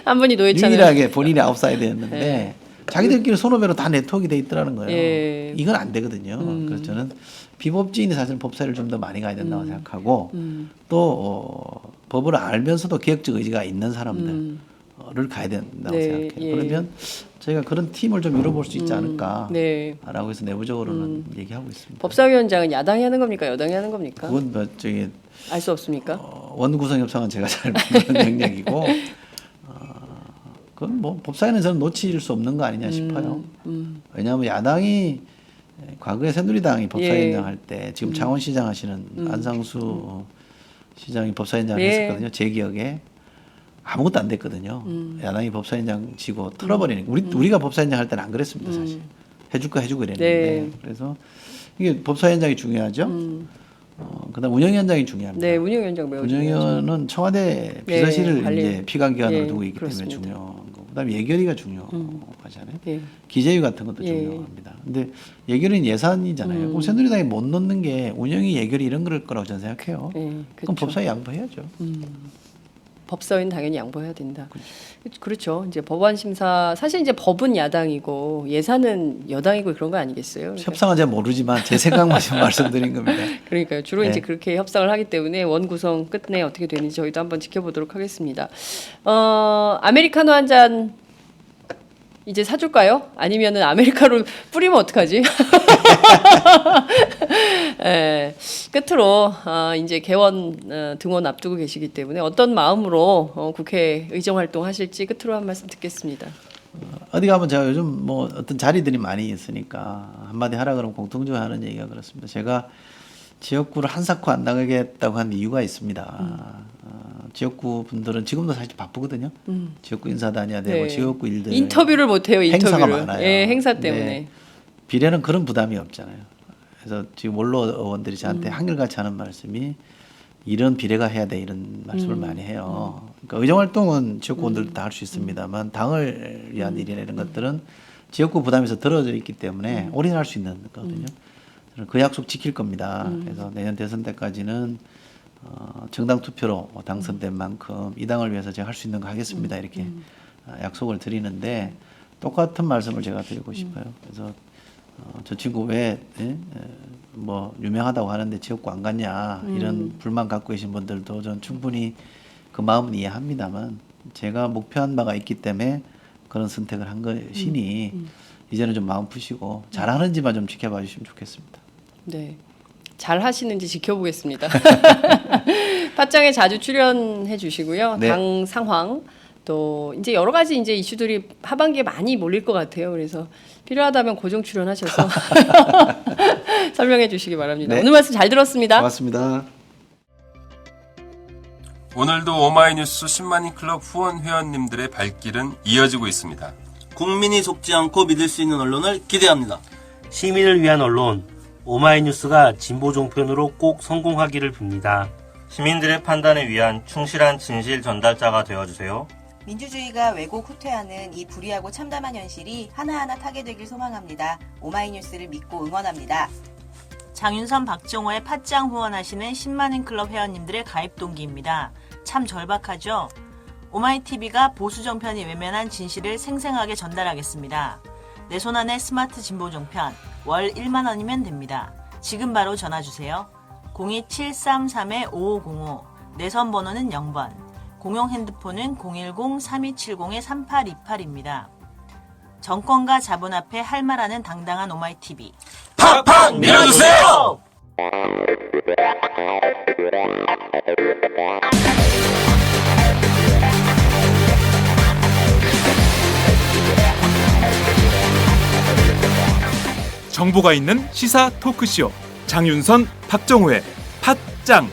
한 분이 노회찬 유일하게 본인이 아웃사이드였는데 자기들끼리 손오배로 다 네트워크가 돼 있더라는 거예요. 예. 이건 안 되거든요. 그래서 저는 비법지인이 사실 법사위를 좀 더 많이 가야 된다고 생각하고 또 법을 알면서도 개혁적 의지가 있는 사람들을 가야 된다고 네, 생각해요. 예. 그러면 저희가 그런 팀을 좀 이뤄볼 수 있지 않을까라고 네. 해서 내부적으로는 얘기하고 있습니다. 법사위원장은 야당이 하는 겁니까? 여당이 하는 겁니까? 그건 뭐 저기 알 수 없습니까? 원구성 협상은 제가 잘 모르는 영역이고 그건 뭐 법사위는 저는 놓칠 수 없는 거 아니냐 싶어요. 왜냐하면 야당이 과거에 새누리당이 법사위원장 예. 할 때 지금 창원시장 하시는 안상수 시장이 법사위원장을 예. 했었거든요. 제 기억에 아무것도 안 됐거든요. 야당이 법사위원장 지고 털어버리는 우리가 법사위원장 할 때는 안 그랬습니다. 사실 해줄 거 해주고 이랬는데 네. 그래서 이게 법사위원장이 중요하죠. 그다음 운영위원장이 중요합니다. 네, 운영위원장 매우 중요하죠. 운영위원은 청와대 비서실을 관리. 이제 피감기관으로 예, 두고 있기 그렇습니다. 때문에 중요한 거고, 그다음에 예결위가 중요하잖아요. 예. 기재위 같은 것도 예. 중요합니다. 근데 예결위는 예산이잖아요. 그럼 새누리당이 못 넣는 게 운영위, 예결위 이런 걸 거라고 저는 생각해요. 예, 그럼 그렇죠. 법사위 양보해야죠. 법사위는 당연히 양보해야 된다. 그렇죠. 이제 법안 심사 사실 이제 법은 야당이고 예산은 여당이고 그런 거 아니겠어요? 그러니까, 협상은 잘 모르지만 제 생각만 좀 말씀드린 겁니다. 그러니까요. 주로 네. 이제 그렇게 협상을 하기 때문에 원 구성 끝내 어떻게 되는지 저희도 한번 지켜보도록 하겠습니다. 아메리카노 한 잔 이제 사줄까요? 아니면은 아메리카노 뿌리면 어떡하지? 예, 끝으로 이제 개원 등원 앞두고 계시기 때문에 어떤 마음으로 국회 의정 활동하실지 끝으로 한 말씀 듣겠습니다. 어디 가면 제가 요즘 뭐 어떤 자리들이 많이 있으니까 한마디 하라 그러면 공통적으로 하는 얘기가 그렇습니다. 제가 지역구를 한사코 안 나가겠다고 한 이유가 있습니다. 지역구 분들은 지금도 사실 바쁘거든요. 지역구 인사 다녀야 되고 네. 지역구 일들 인터뷰를 못 해요. 인터뷰를. 행사가 많아요. 예, 행사 근데 때문에. 비례는 그런 부담이 없잖아요. 그래서 지금 원로 의원들이 저한테 한결같이 하는 말씀이 이런 비례가 해야 돼 이런 말씀을 많이 해요. 그러니까 의정 활동은 지역구 의원들도 다 할 수 있습니다만 당을 위한 일이나 이런 것들은 지역구 부담에서 덜어져 있기 때문에 올인할 수 있는 거거든요. 저는 그 약속 지킬 겁니다. 그래서 내년 대선 때까지는 정당 투표로 당선된 만큼 이 당을 위해서 제가 할 수 있는 거 하겠습니다. 이렇게 약속을 드리는데 똑같은 말씀을 제가 드리고 싶어요. 그래서 저 친구 왜 뭐 유명하다고 하는데 지역구 안 갔냐 이런 불만 갖고 계신 분들도 전 충분히 그 마음은 이해합니다만 제가 목표한 바가 있기 때문에 그런 선택을 한 것이니 이제는 좀 마음 푸시고 잘하는지만 좀 지켜봐 주시면 좋겠습니다. 네. 잘 하시는지 지켜보겠습니다. 팟짱에 자주 출연해 주시고요. 네. 당 상황 또 이제 여러 가지 이제 이슈들이 하반기에 많이 몰릴 것 같아요. 그래서 필요하다면 고정 출연하셔서 설명해 주시기 바랍니다. 네. 오늘 말씀 잘 들었습니다. 고맙습니다. 오늘도 오마이뉴스 10만인 클럽 후원 회원님들의 발길은 이어지고 있습니다. 국민이 속지 않고 믿을 수 있는 언론을 기대합니다. 시민을 위한 언론 오마이뉴스가 진보 종편으로 꼭 성공하기를 빕니다. 시민들의 판단에 위한 충실한 진실 전달자가 되어주세요. 민주주의가 왜곡 후퇴하는 이 불의하고 참담한 현실이 하나하나 타개되길 소망합니다. 오마이뉴스를 믿고 응원합니다. 장윤선, 박정호의 팟짱 후원하시는 10만인 클럽 회원님들의 가입 동기입니다. 참 절박하죠? 오마이TV가 보수 정편이 외면한 진실을 생생하게 전달하겠습니다. 내 손안의 스마트 진보 종편 월 1만 원이면 됩니다. 지금 바로 전화주세요. 02733-5505 내선 번호는 0번 공용 핸드폰은 010-3270-3828입니다. 정권과 자본 앞에 할 말하는 당당한 오마이TV 팍팍 밀어주세요! 정보가 있는 시사 토크쇼 장윤선, 박정호의 팟짱.